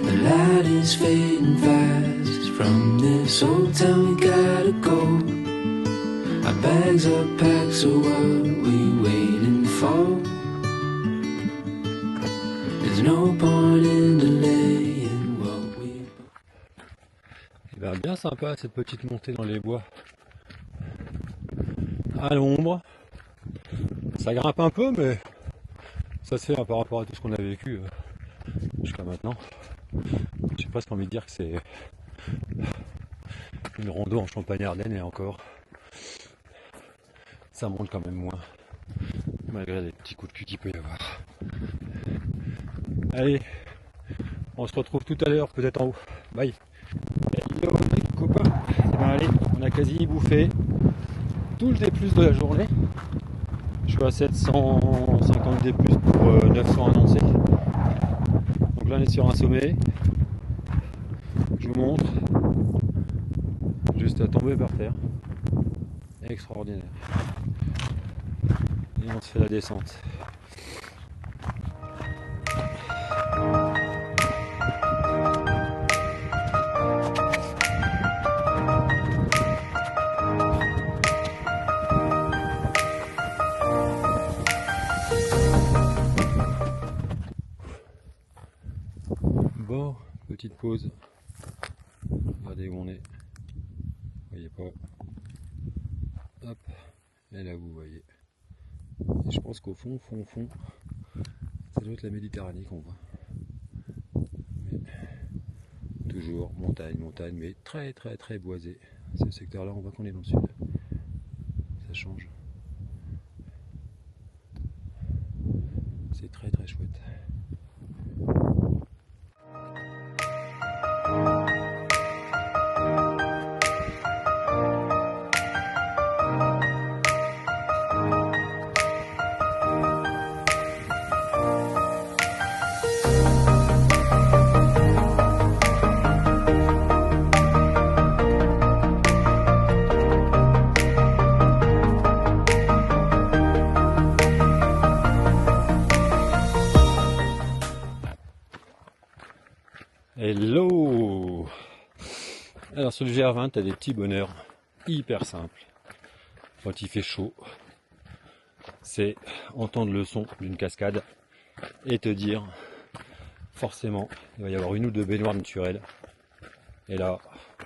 The light is fading fast. From this old town we gotta go. Our bags are packed, so what we waiting for? There's no point in delaying what we... Il va bien sympa cette petite montée dans les bois. À l'ombre. Ça grimpe un peu, mais ça se fait par rapport à tout ce qu'on a vécu jusqu'à maintenant. J'ai presque envie de dire que c'est une rando en Champagne-Ardenne, et encore, ça monte quand même moins, malgré les petits coups de cul qu'il peut y avoir. Allez, on se retrouve tout à l'heure, peut-être en haut. Bye. Hello les copains. Eh ben allez, on a quasi bouffé tout le D+ de la journée. Je suis à 750 D+ pour 900 annoncés. Donc là on est sur un sommet. Je vous montre. Juste à tomber par terre. Extraordinaire. Et on se fait la descente. Bon, petite pause. Regardez où on est. Vous voyez pas. Hop. Et là vous voyez. Et je pense qu'au fond, ça doit être la Méditerranée qu'on voit. Mais toujours montagne, mais très très très boisé. Ce secteur-là, on voit qu'on est dans le sud. Ça change. C'est très très chouette. Hello! Alors sur le GR20, tu as des petits bonheurs hyper simples. quand il fait chaud, c'est entendre le son d'une cascade et te dire forcément il va y avoir une ou deux baignoires naturelles. Et là,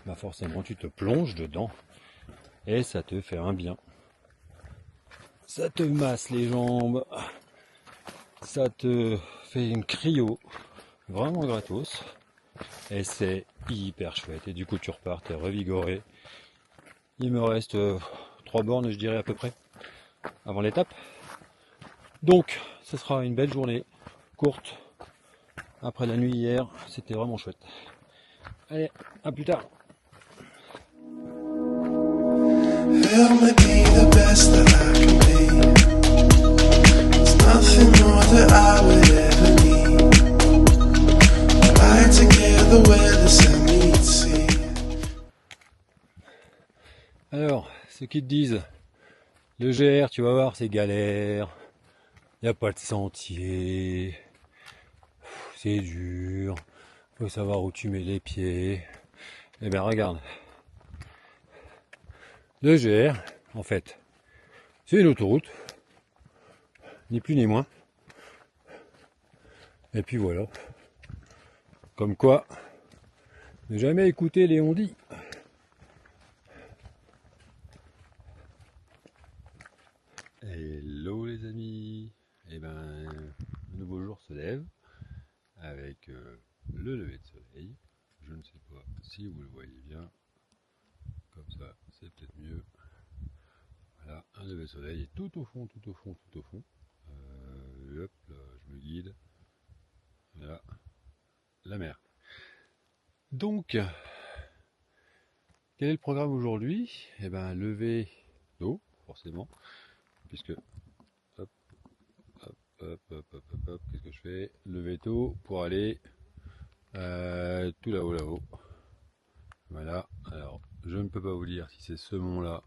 bah forcément tu te plonges dedans et ça te fait un bien. Ça te masse les jambes, ça te fait une cryo, vraiment gratos. Et c'est hyper chouette. Et du coup tu repars, t'es revigoré. Il me reste 3 bornes je dirais à peu près avant l'étape. Donc ce sera une belle journée, courte. Après la nuit hier, c'était vraiment chouette. Allez, à plus tard. Help me be the best that I can be. There's nothing more that I would ever need. Ride together where the sun meets sea. Alors, ceux qui te disent, le GR, tu vas voir, c'est galère. Il n'y a pas de sentier. C'est dur. Faut savoir où tu mets les pieds. Eh bien, regarde. Le GR, en fait, c'est une autoroute, ni plus ni moins. Et puis voilà. Comme quoi, ne jamais écouter les on-dit. Hello les amis. Eh ben, un nouveau jour se lève avec le lever de soleil. Je ne sais pas si vous le voyez bien. Comme ça, c'est peut-être mieux. Voilà, un lever de soleil est tout au fond, tout au fond, tout au fond. Hop, là, je me guide. Voilà, la mer. Donc, quel est le programme aujourd'hui? Eh ben, lever d'eau, forcément, puisque hop, hop, hop, hop, hop, hop, hop, qu'est-ce que je fais? Lever d'eau pour aller tout là-haut, là-haut. Voilà, alors je ne peux pas vous dire si c'est ce mont-là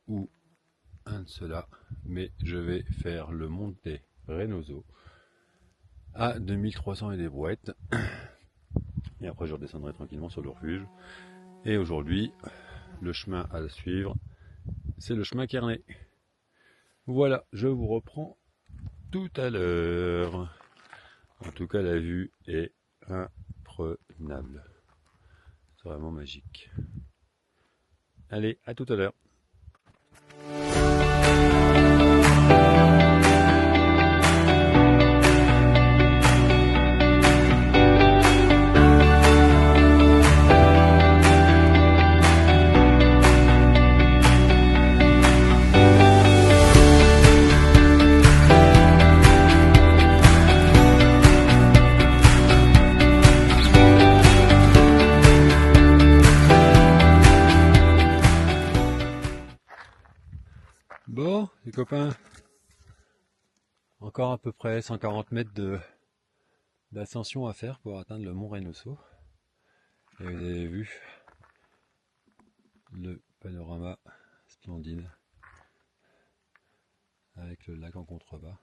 ou un de ceux-là, mais je vais faire le Monte Renoso à 2300 et des brouettes. Et après je redescendrai tranquillement sur le refuge. Et aujourd'hui, le chemin à suivre, c'est le chemin Carnet. Voilà, je vous reprends tout à l'heure. En tout cas, la vue est imprenable. C'est vraiment magique. Allez, à tout à l'heure. Bon, les copains, encore à peu près 140 mètres d'ascension à faire pour atteindre le mont Renoso. Et vous avez vu le panorama splendide avec le lac en contrebas.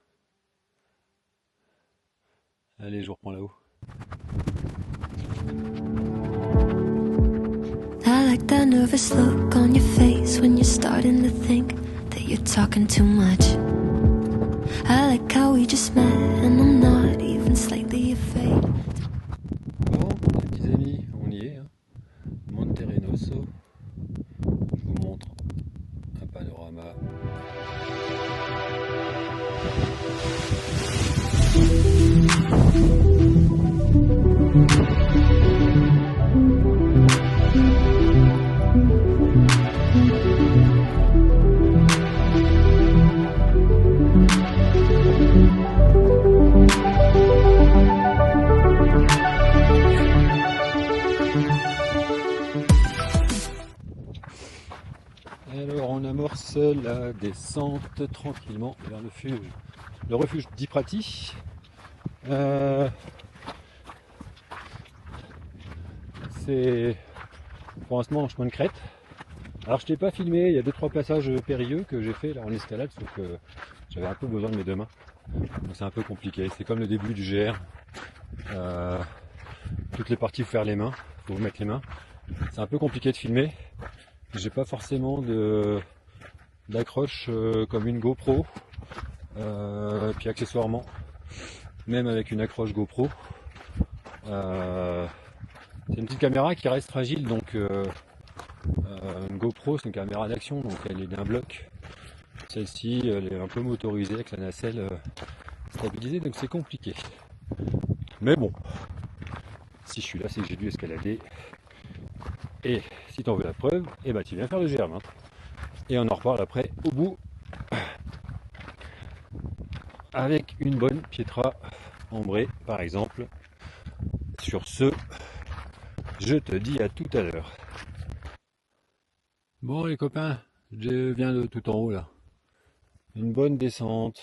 Allez, je vous reprends là-haut. I like that nervous look on your face when you're starting to think that you're talking too much. I like how we just met and I'm not even slightly afraid. Bon, les petits amis, on y est. Hein. Monte Renoso. Je vous montre un panorama. Alors on amorce la descente tranquillement vers le refuge d'Iprati. C'est pour l'instant en chemin de crête. Alors je t'ai pas filmé, il y a 2-3 passages périlleux que j'ai fait là en escalade, sauf que j'avais un peu besoin de mes deux mains. Donc c'est un peu compliqué, c'est comme le début du GR. Toutes les parties faut faire les mains, faut vous mettre les mains. C'est un peu compliqué de filmer. J'ai pas forcément de d'accroche comme une GoPro, puis accessoirement, même avec une accroche GoPro. C'est une petite caméra qui reste fragile, donc une GoPro c'est une caméra d'action, donc elle est d'un bloc. Celle-ci elle est un peu motorisée avec la nacelle stabilisée, donc c'est compliqué. Mais bon, si je suis là c'est que j'ai dû escalader. Et si t'en veux la preuve, eh ben tu viens faire le GR20. Et on en reparle après au bout avec une bonne Pietra ambrée par exemple. Sur ce, je te dis à tout à l'heure. Bon les copains, je viens de tout en haut là. Une bonne descente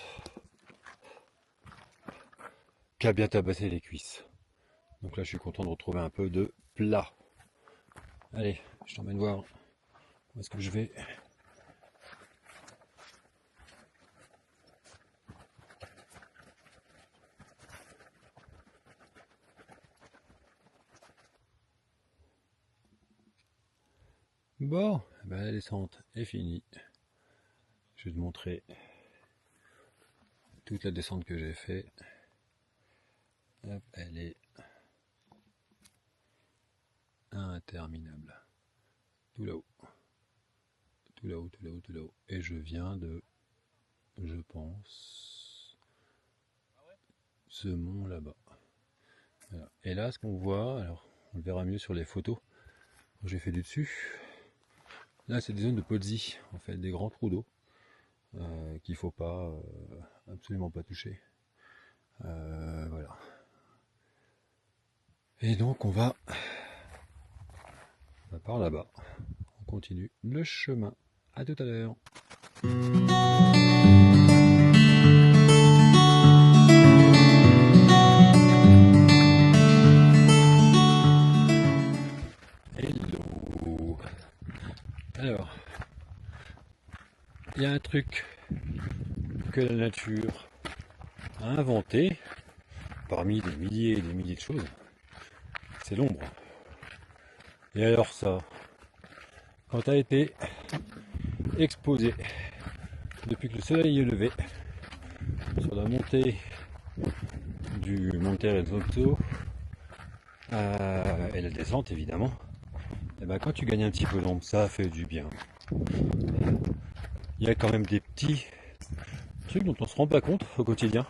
qui a bien tabassé les cuisses. Donc là je suis content de retrouver un peu de plat. Allez, je t'emmène voir où est-ce que je vais. Bon, ben la descente est finie. Je vais te montrer toute la descente que j'ai fait. Hop, elle est interminable. Tout là-haut. Tout là-haut, tout là-haut, tout là-haut. Et je viens de, je pense, ce mont là-bas. Voilà. Et là, ce qu'on voit, alors on le verra mieux sur les photos que j'ai fait du dessus. Là, c'est des zones de pozzi, en fait, des grands trous d'eau qu'il faut pas, absolument pas toucher. Voilà. Et donc, on va par là-bas. On continue le chemin. À tout à l'heure. Hello. Alors, il y a un truc que la nature a inventé parmi des milliers et des milliers de choses, c'est l'ombre. Et alors ça, quand tu as été exposé depuis que le soleil est levé sur la montée du Monte Rezzotto et la descente évidemment, et ben quand tu gagnes un petit peu d'ombre, ça fait du bien. Il y a quand même des petits trucs dont on se rend pas compte au quotidien.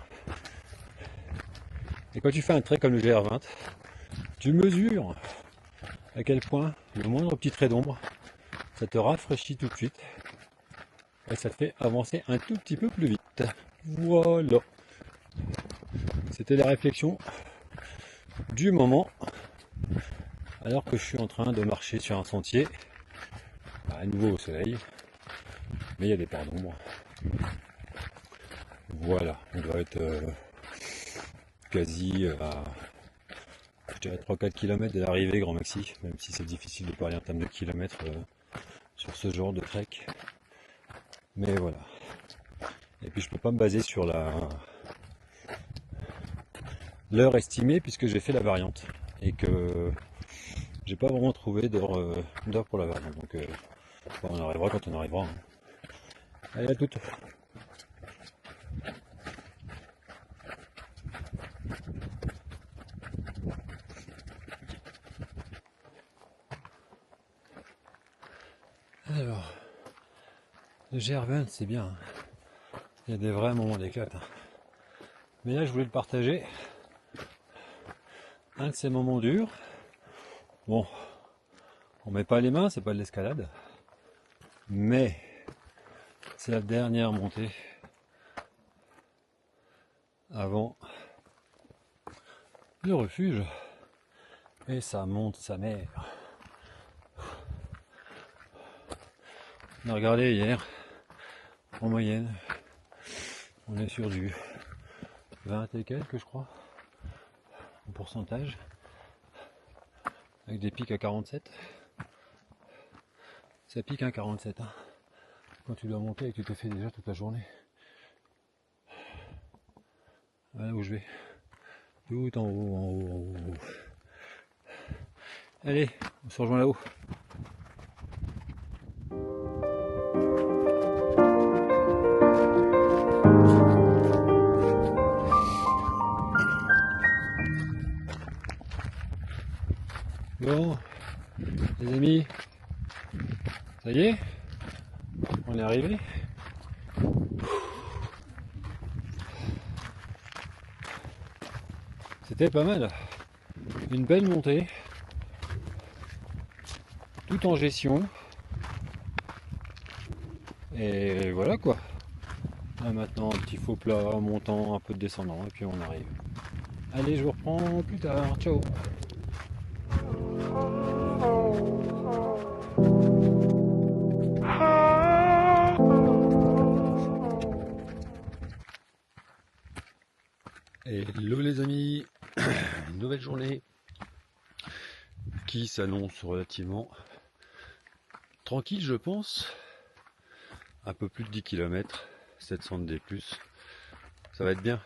Et quand tu fais un trait comme le GR20, tu mesures à quel point le moindre petit trait d'ombre, ça te rafraîchit tout de suite et ça te fait avancer un tout petit peu plus vite. Voilà. C'était la réflexion du moment, alors que je suis en train de marcher sur un sentier, à nouveau au soleil, mais il y a des parts d'ombre. Voilà, on doit être quasi à 3-4 km de l'arrivée grand maxi, même si c'est difficile de parler en termes de kilomètres sur ce genre de trek. Mais voilà. Et puis je peux pas me baser sur l'heure estimée puisque j'ai fait la variante et que j'ai pas vraiment trouvé d'heure pour la variante. Donc on arrivera quand on arrivera. Allez, à toutes. Alors, le GR20 c'est bien, il y a des vrais moments d'éclat. Mais là je voulais le partager. Un de ces moments durs. Bon, on met pas les mains, c'est pas de l'escalade. Mais c'est la dernière montée avant le refuge. Et ça monte sa mère. On a regardé hier, en moyenne, on est sur du 20 et quelques je crois, en pourcentage, avec des pics à 47. Ça pique un 47 hein, quand tu dois monter et que tu te fais déjà toute la journée. Voilà où je vais, tout en haut, en haut, en haut, en haut. Allez, on se rejoint là-haut. Bon, les amis, ça y est, on est arrivé. C'était pas mal. Une belle montée, tout en gestion. Et voilà quoi. Là maintenant un petit faux plat, montant, un peu de descendant, et puis on arrive. Allez, je vous reprends plus tard. Ciao. Hello les amis, une nouvelle journée qui s'annonce relativement tranquille je pense. Un peu plus de 10 km, 700 D+. Ça va être bien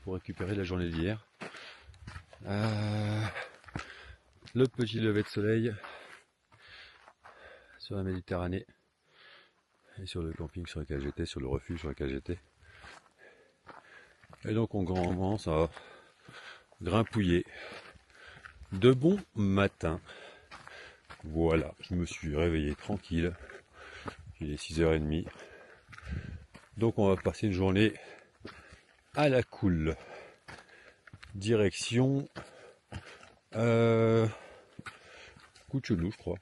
pour récupérer la journée d'hier. Le petit lever de soleil sur la Méditerranée et sur le camping sur lequel j'étais, sur le refuge sur lequel j'étais. Et donc on commence à grimpouiller de bon matin. Voilà, je me suis réveillé tranquille. Il est 6h30. Donc on va passer une journée à la cool. Direction Couchoulou, je crois.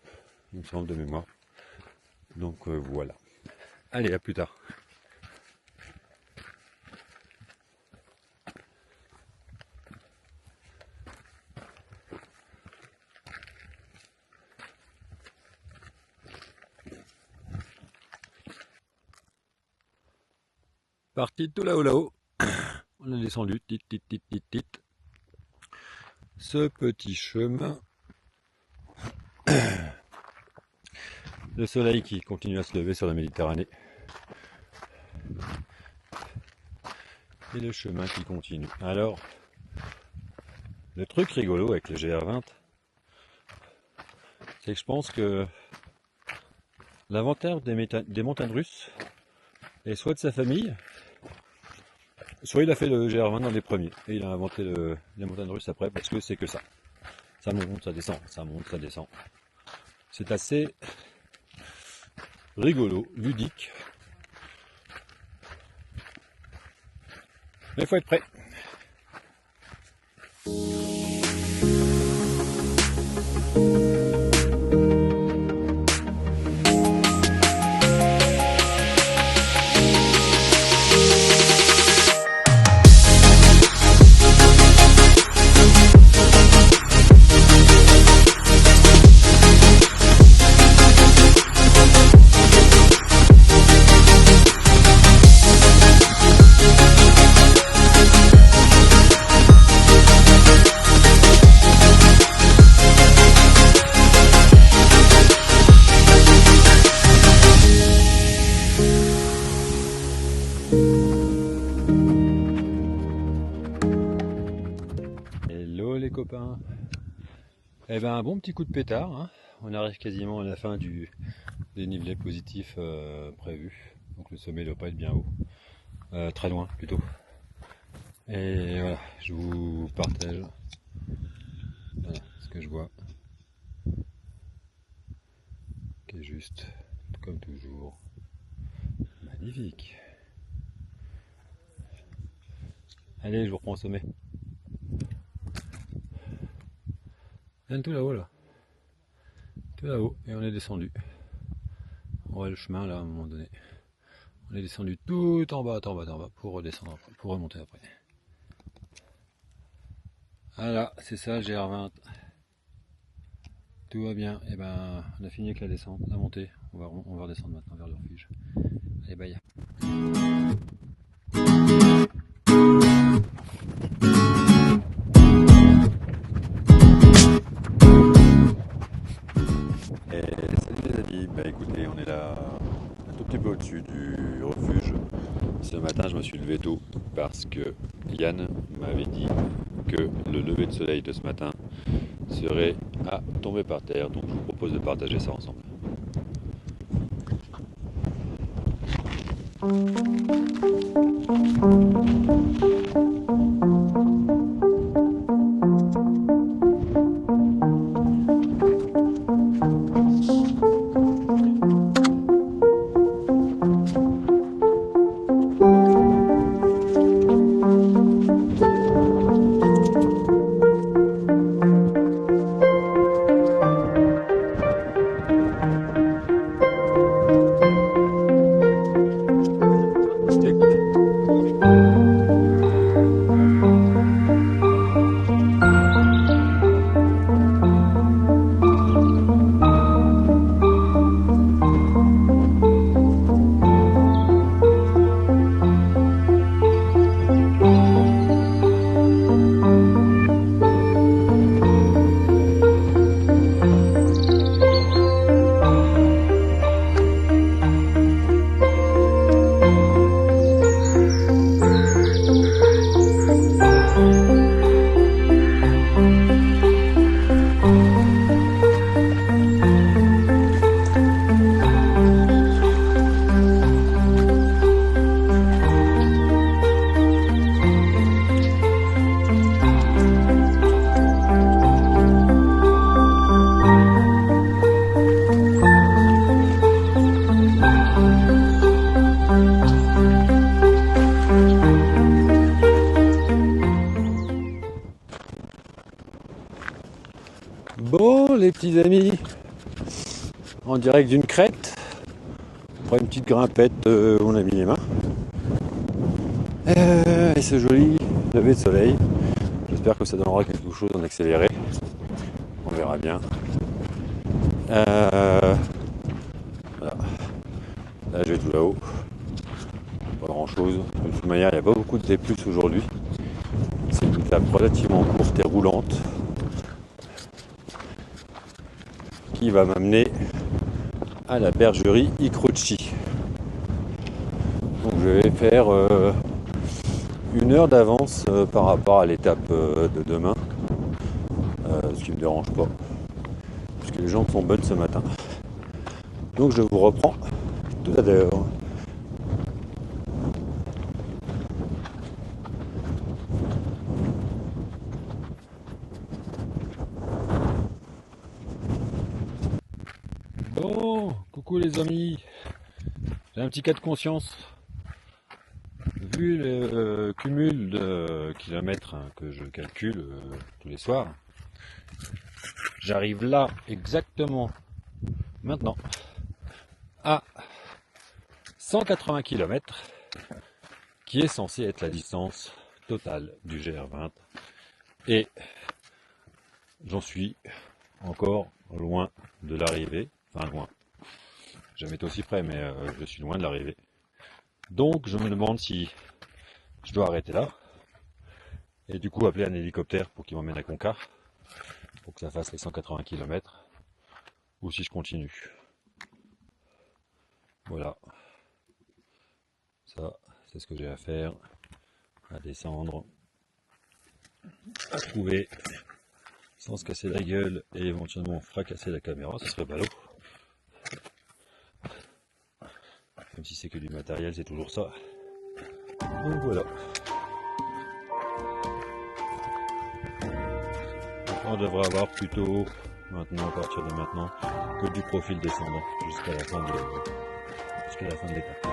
Il me semble de mémoire. Donc voilà. Allez, à plus tard. Parti de tout là-haut. On a descendu, tit. Ce petit chemin. Le soleil qui continue à se lever sur la Méditerranée. Et le chemin qui continue. Alors, le truc rigolo avec le GR20, c'est que je pense que l'inventaire des montagnes russes est soit de sa famille, soit il a fait le GR20 dans les premiers. Et il a inventé les montagnes russes après parce que c'est que ça. Ça monte, ça descend, ça monte, ça descend. C'est assez rigolo, ludique. Mais il faut être prêt. Hello les copains. Eh ben un bon petit coup de pétard, hein. On arrive quasiment à la fin du dénivelé positif prévu. Donc le sommet ne doit pas être bien haut. Très loin plutôt. Et voilà, je vous partage ce que je vois. Qui est juste, comme toujours, magnifique. Allez, je vous reprends au sommet. Viens tout là-haut là. Tout là-haut. Et on est descendu. On voit le chemin là à un moment donné. On est descendu tout en bas, pour redescendre après, pour remonter après. Voilà, c'est ça le GR20. Tout va bien. Et ben on a fini avec la descente, la montée. On va redescendre maintenant vers le refuge. Allez, bye. Salut les amis, bah écoutez, on est là un tout petit peu au-dessus du refuge. Ce matin je me suis levé tôt parce que Yann m'avait dit que le lever de soleil de ce matin serait à tomber par terre, donc je vous propose de partager ça ensemble. Bon, les petits amis, en direct d'une crête, on prend une petite grimpette où on a mis les mains. Et ce joli lever de soleil. J'espère que ça donnera quelque chose en accéléré. On verra bien. Voilà. Là, je vais tout là-haut. Pas grand-chose. De toute manière, il n'y a pas beaucoup de D+ aujourd'hui. C'est une étape relativement courte et roulante qui va m'amener à la bergerie Icroci. Donc je vais faire 1 heure d'avance par rapport à l'étape de demain, ce qui ne me dérange pas, puisque les jambes sont bonnes ce matin. Donc je vous reprends tout à l'heure. Bon, coucou les amis, j'ai un petit cas de conscience. Vu le cumul de kilomètres que je calcule tous les soirs, j'arrive là exactement maintenant à 180 km, qui est censé être la distance totale du GR20, et j'en suis encore loin de l'arrivée, enfin loin, jamais été aussi près, mais je suis loin de l'arrivée. Donc je me demande si je dois arrêter là et du coup appeler un hélicoptère pour qu'il m'emmène à Concar pour que ça fasse les 180 km, ou si je continue. Voilà, ça c'est ce que j'ai à faire, à descendre, à trouver sans se casser la gueule et éventuellement fracasser la caméra, ce serait ballot. Même si c'est que du matériel, c'est toujours ça. Donc voilà. On devrait avoir plutôt maintenant, à partir de maintenant, que du profil descendant jusqu'à la fin de l'étape.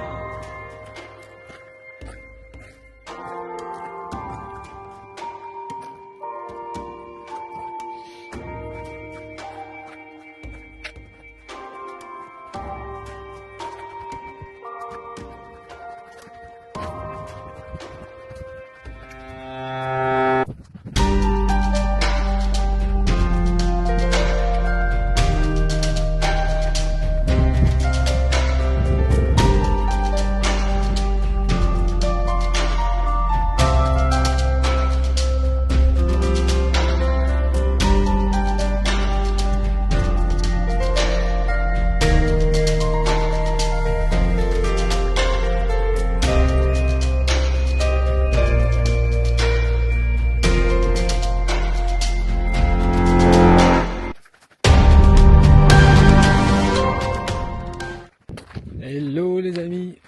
Hello les amis.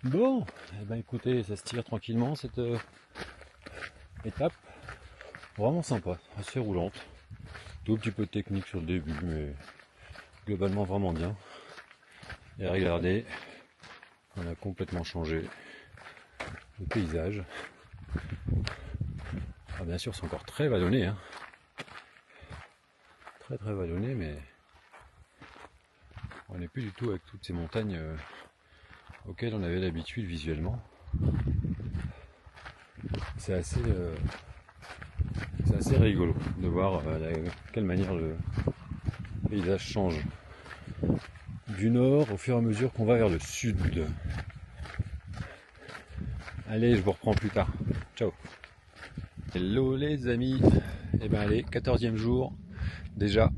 Bon, eh ben écoutez, ça se tire tranquillement cette étape. Vraiment sympa, assez roulante. Tout petit peu de technique sur le début, mais globalement vraiment bien. Et regardez, on a complètement changé le paysage. Ah, bien sûr, c'est encore très vallonné, hein. Très vallonné, mais on n'est plus du tout avec toutes ces montagnes auxquelles on avait l'habitude visuellement. C'est assez rigolo de voir de quelle manière le paysage change du nord au fur et à mesure qu'on va vers le sud. Allez, je vous reprends plus tard. Ciao. Hello les amis. Et ben allez, 14e jour déjà.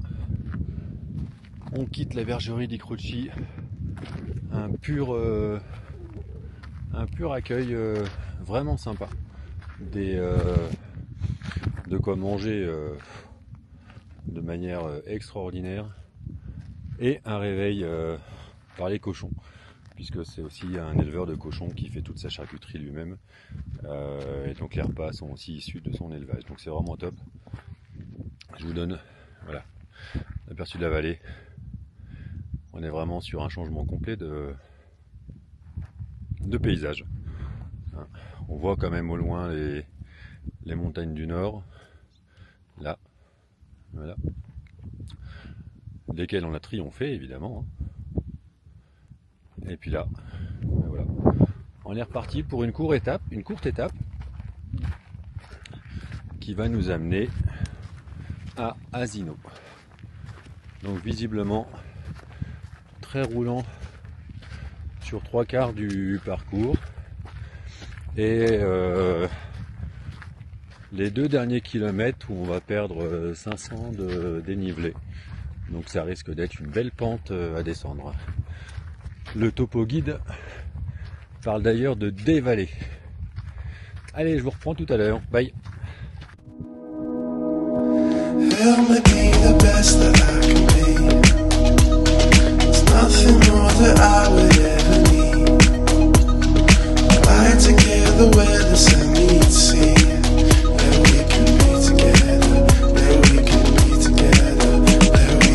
On quitte la bergerie d'Icroci. Un pur accueil vraiment sympa. De quoi manger de manière extraordinaire. Et un réveil par les cochons, puisque c'est aussi un éleveur de cochons qui fait toute sa charcuterie lui-même, et donc les repas sont aussi issus de son élevage, donc c'est vraiment top. Je vous donne voilà l'aperçu de la vallée. On est vraiment sur un changement complet de paysage. On voit quand même au loin les montagnes du nord, là, Voilà. Desquels on a triomphé évidemment. Et puis là, ben voilà. On est reparti pour une courte étape qui va nous amener à Asino. Donc visiblement très roulant sur 3/4 du parcours. Et les 2 derniers kilomètres où on va perdre 500 de dénivelé. Donc ça risque d'être une belle pente à descendre. Le topo guide parle d'ailleurs de dévaler. Allez, je vous reprends tout à l'heure. Bye. Help me be the best that I can be. There's nothing more that I would ever need. Fly together where the sun meets sea. Where we can be together. Where we can be together. Where we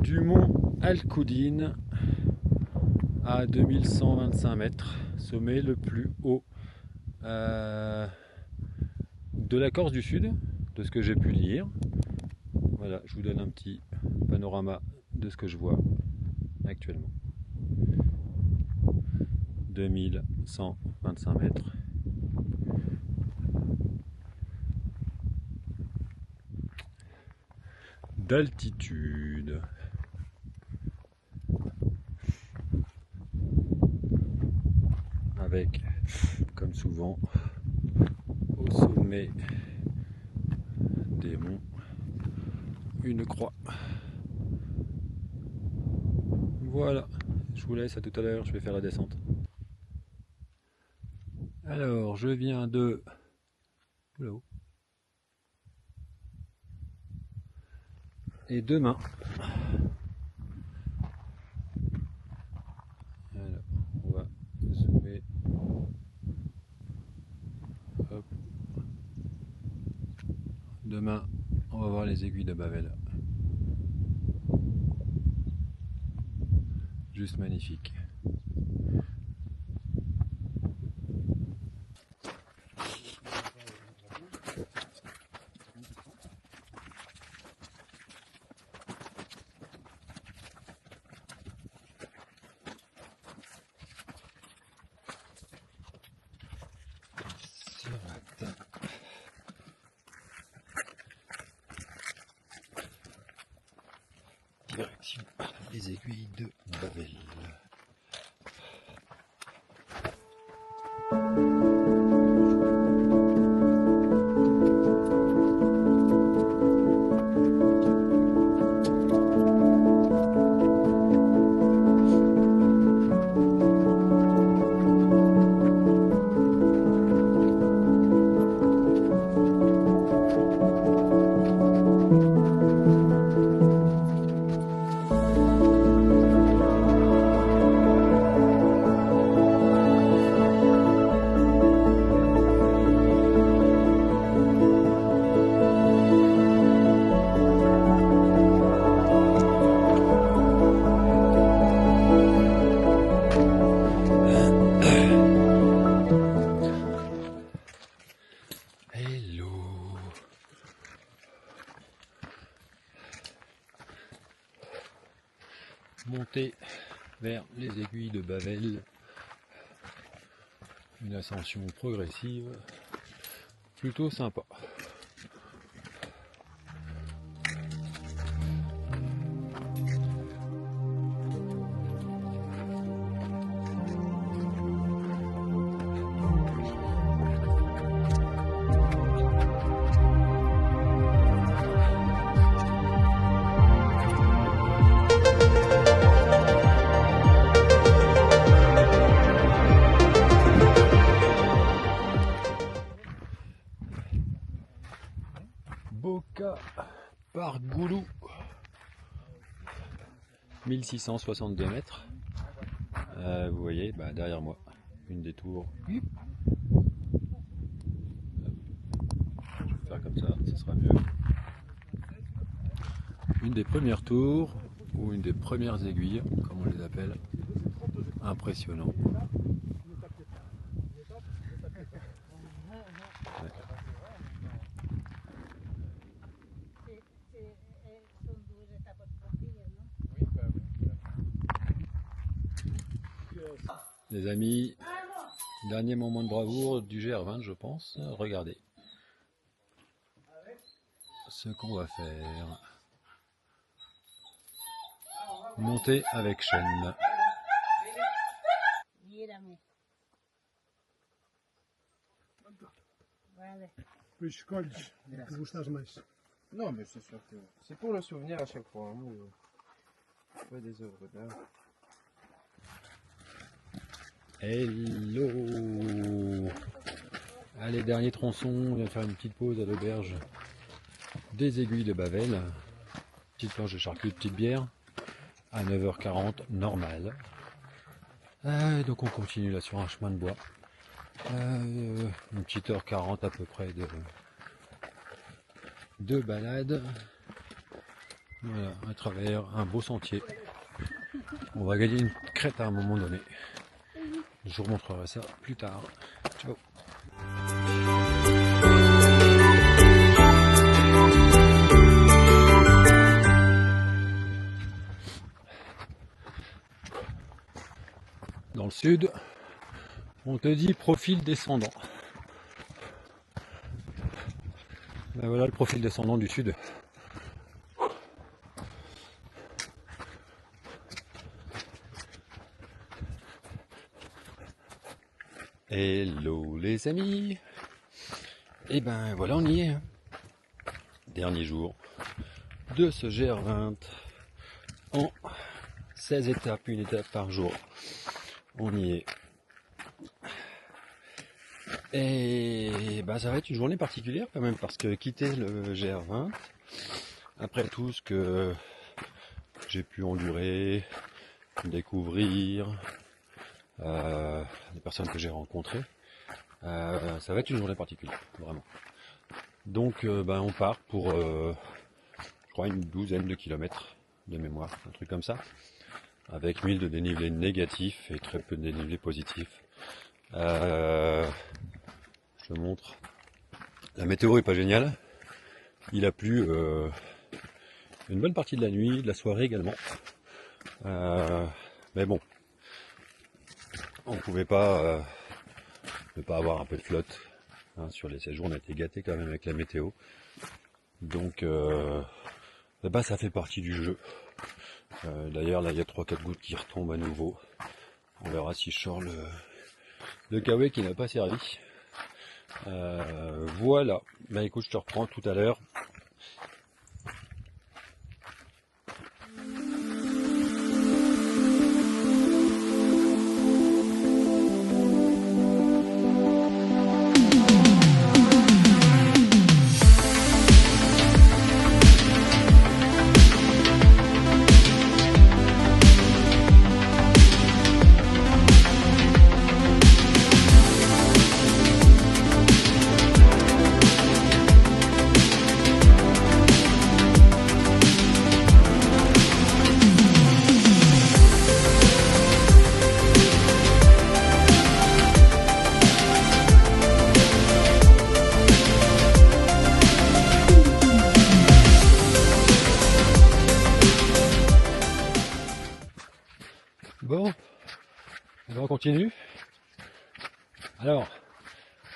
du mont Al-Quddin à 2125 mètres, sommet le plus haut de la Corse du Sud, de ce que j'ai pu lire. Voilà, je vous donne un petit panorama de ce que je vois actuellement. 2125 mètres. D'altitude. Avec, comme souvent, au sommet des monts, une croix. Voilà, je vous laisse, à tout à l'heure, je vais faire la descente. Alors, je viens de... là-haut. Et demain, alors, on va zoomer. Hop. Demain, on va voir les aiguilles de Bavel. Juste magnifique. Direction les aiguilles de Bavel. Monter vers les aiguilles de Bavel, une ascension progressive, plutôt sympa. Boka par Goulou. 1662 mètres. Vous voyez derrière moi une des tours. Je vais faire comme ça, ce sera mieux. Une des premières tours, ou une des premières aiguilles, comme on les appelle. Impressionnant. Ouais. Les amis, dernier moment de bravoure du GR20 je pense. Regardez ce qu'on va faire. Monter avec chaîne. Depois escolhes o que gostas mais. Non, mais c'est sûr que c'est pour le souvenir à chaque fois. Hein, pas des œuvres d'art. Hello. Allez, dernier tronçon, on vient faire une petite pause à l'auberge des Aiguilles de Bavel. Petite planche de charcuterie, petite bière à 9h40, normal. Donc on continue là sur un chemin de bois. Une petite heure 40 à peu près de balade. Voilà, à travers un beau sentier. On va gagner une crête à un moment donné. Je vous montrerai ça plus tard. Ciao. Dans le sud, on te dit profil descendant. Ben voilà le profil descendant du sud. Hello les amis. Et ben voilà, on y est. Dernier jour de ce GR20 en 16 étapes, une étape par jour. On y est. Et ben ça va être une journée particulière quand même, parce que quitter le GR20, après tout ce que j'ai pu endurer, découvrir, les personnes que j'ai rencontrées, ça va être une journée particulière, vraiment. Donc on part pour, je crois, une douzaine de kilomètres de mémoire, un truc comme ça, avec 1000 de dénivelé négatif et très peu de dénivelé positif. Je montre. La météo est pas géniale. Il a plu une bonne partie de la nuit, de la soirée également. Mais bon, on pouvait pas ne pas avoir un peu de flotte. Hein, sur les 16 jours, on a été gâtés quand même avec la météo. Donc, ça fait partie du jeu. D'ailleurs, là, il y a 3-4 gouttes qui retombent à nouveau. On verra si je sors le kawaii qui n'a pas servi. Voilà. Écoute, je te reprends tout à l'heure. Bon, on continue. Alors,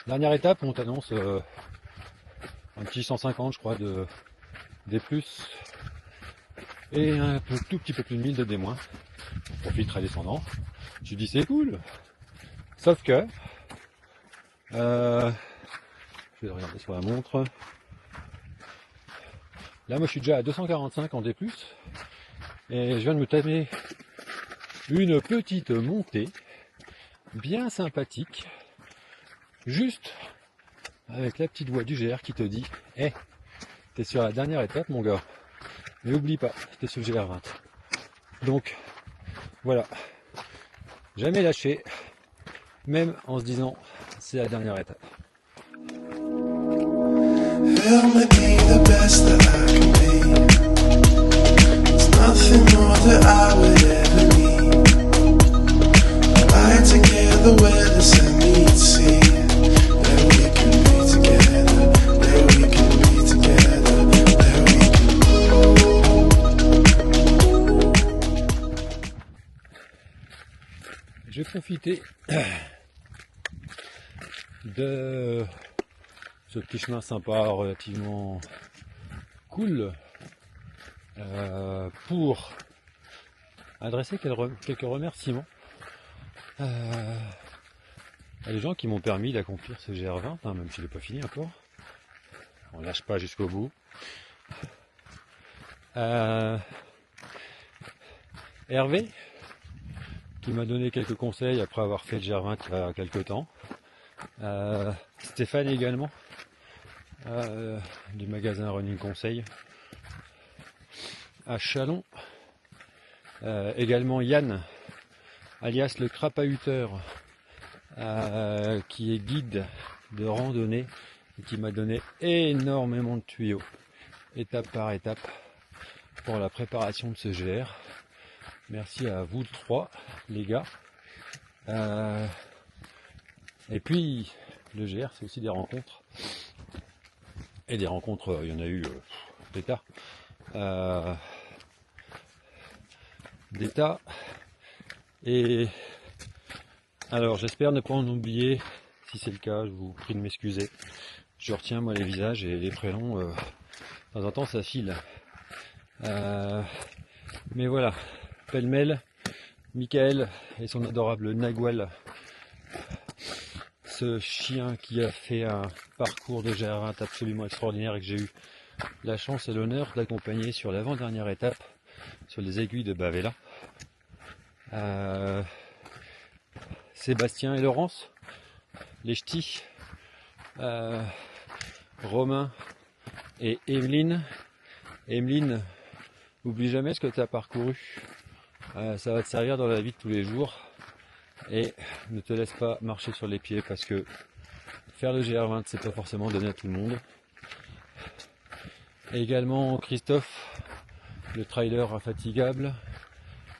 dernière étape, on t'annonce un petit 150, je crois, de D+, et tout petit peu plus de 1000 de D-. Profil très descendant. Je dis c'est cool. Sauf que, je vais regarder sur la montre. Là, moi, je suis déjà à 245 en D+, et je viens de me taper une petite montée bien sympathique, juste avec la petite voix du GR qui te dit hey, t'es sur la dernière étape mon gars, mais oublie pas, t'es sur le GR20. Donc voilà, jamais lâcher, même en se disant c'est la dernière étape. Help me be the best that I can be. There's nothing more that I would ever need. Light together where the sun meets sea. Where we can be together. Where we can be together. Where we can. Je vais profiter de ce petit chemin sympa, relativement cool, pour adresser quelques remerciements à des gens qui m'ont permis d'accomplir ce GR20, hein, même s'il n'est pas fini encore. On lâche pas jusqu'au bout. Hervé, qui m'a donné quelques conseils après avoir fait le GR20 il y a quelques temps. Stéphane également, du magasin Running Conseil à Chalon. Également Yann, alias le crapahuteur, qui est guide de randonnée et qui m'a donné énormément de tuyaux, étape par étape, pour la préparation de ce GR. Merci à vous trois, les gars. Et puis, le GR, c'est aussi des rencontres. Et des rencontres, il y en a eu des tas. Des tas. Et alors, j'espère ne pas en oublier. Si c'est le cas, je vous prie de m'excuser. Je retiens, moi, les visages et les prénoms. De temps en temps, ça file. Mais voilà. Pêle-mêle, Michael et son adorable Nagual. Ce chien qui a fait un parcours de GR20 absolument extraordinaire et que j'ai eu la chance et l'honneur d'accompagner sur l'avant-dernière étape, sur les aiguilles de Bavella. Sébastien et Laurence, les ch'tis, Romain et Emeline. Emeline, n'oublie jamais ce que tu as parcouru. Ça va te servir dans la vie de tous les jours. Et ne te laisse pas marcher sur les pieds parce que faire le GR20 c'est pas forcément donné à tout le monde. Et également Christophe, le trailer infatigable.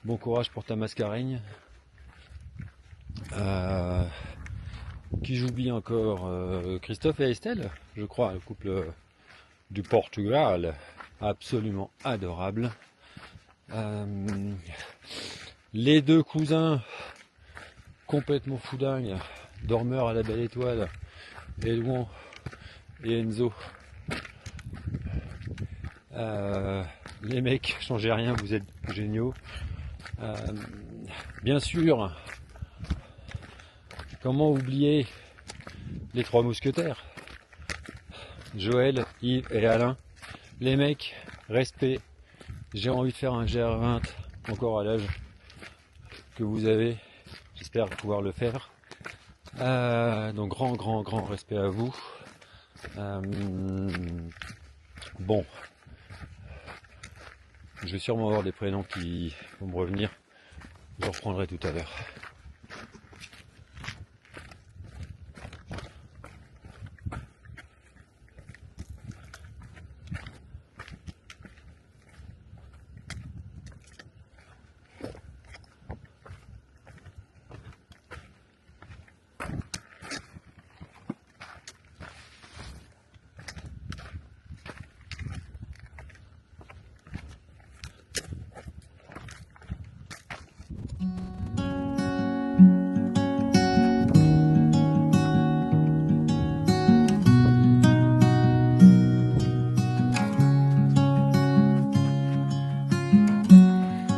Bon courage pour ta mascareigne. Qui j'oublie encore, Christophe et Estelle, je crois, le couple du Portugal, absolument adorable. Les deux cousins complètement foudingues, dormeurs à la belle étoile, Elouan et Enzo. Les mecs, changez rien, vous êtes géniaux. Bien sûr, comment oublier les trois mousquetaires, Joël, Yves et Alain. Les mecs, respect, j'ai envie de faire un GR20 encore à l'âge que vous avez. J'espère pouvoir le faire. Donc grand respect à vous. Bon, je vais sûrement avoir des prénoms qui vont me revenir. Je reprendrai tout à l'heure.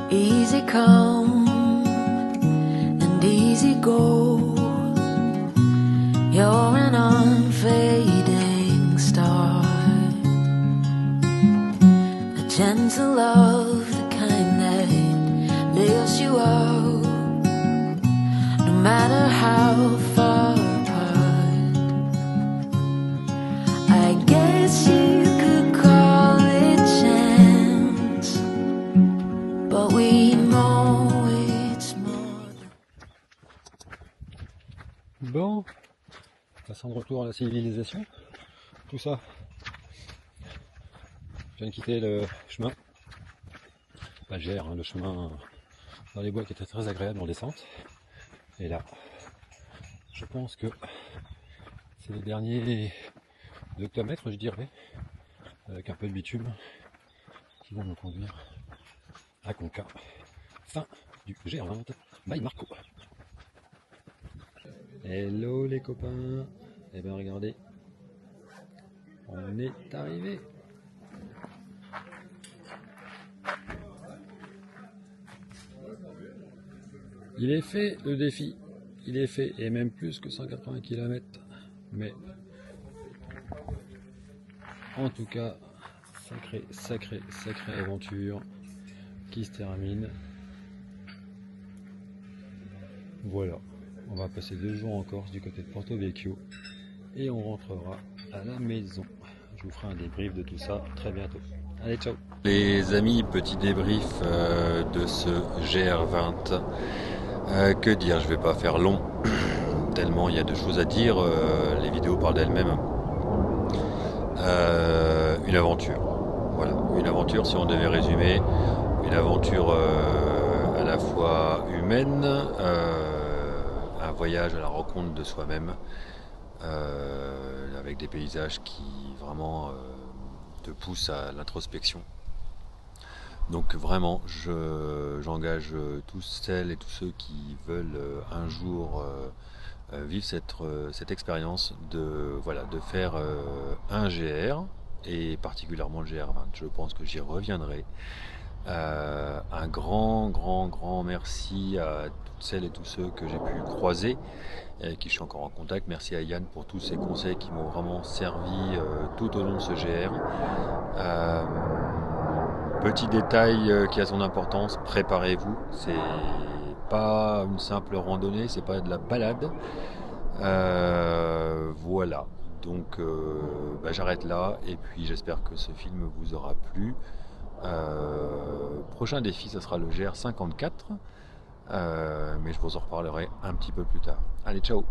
Easy come and easy go. You're an unfading star, a gentle love, the kind that lifts you up, no matter how far apart. I guess you could call it chance, but we know passant de retour à la civilisation. Tout ça. Je viens de quitter le chemin. Pas le GR, hein, le chemin dans les bois qui était très agréable en descente. Et là, je pense que c'est les derniers 2 km, je dirais, avec un peu de bitume, qui vont nous conduire à Conca. Fin du GR20 by Marco. Hello les copains. Eh bien regardez, on est arrivé. Il est fait le défi, il est fait, et même plus que 180 km, mais en tout cas, sacrée aventure qui se termine. Voilà, on va passer 2 jours en Corse du côté de Porto Vecchio et on rentrera à la maison. Je vous ferai un débrief de tout ça très bientôt. Allez, ciao les amis, petit débrief de ce GR20. Que dire, je vais pas faire long, tellement il y a de choses à dire, les vidéos parlent d'elles-mêmes. Une aventure, voilà, une aventure si on devait résumer, une aventure à la fois humaine, un voyage à la rencontre de soi-même, avec des paysages qui vraiment te poussent à l'introspection. Donc vraiment, j'engage tous celles et tous ceux qui veulent un jour vivre cette expérience de faire un GR, et particulièrement le GR20. Je pense que j'y reviendrai. Un grand merci à toutes celles et tous ceux que j'ai pu croiser, et avec qui je suis encore en contact. Merci à Yann pour tous ses conseils qui m'ont vraiment servi tout au long de ce GR. Petit détail qui a son importance, préparez-vous, c'est pas une simple randonnée, c'est pas de la balade. Voilà, donc j'arrête là, et puis j'espère que ce film vous aura plu. Prochain défi, ça sera le GR54, mais je vous en reparlerai un petit peu plus tard. Allez, ciao!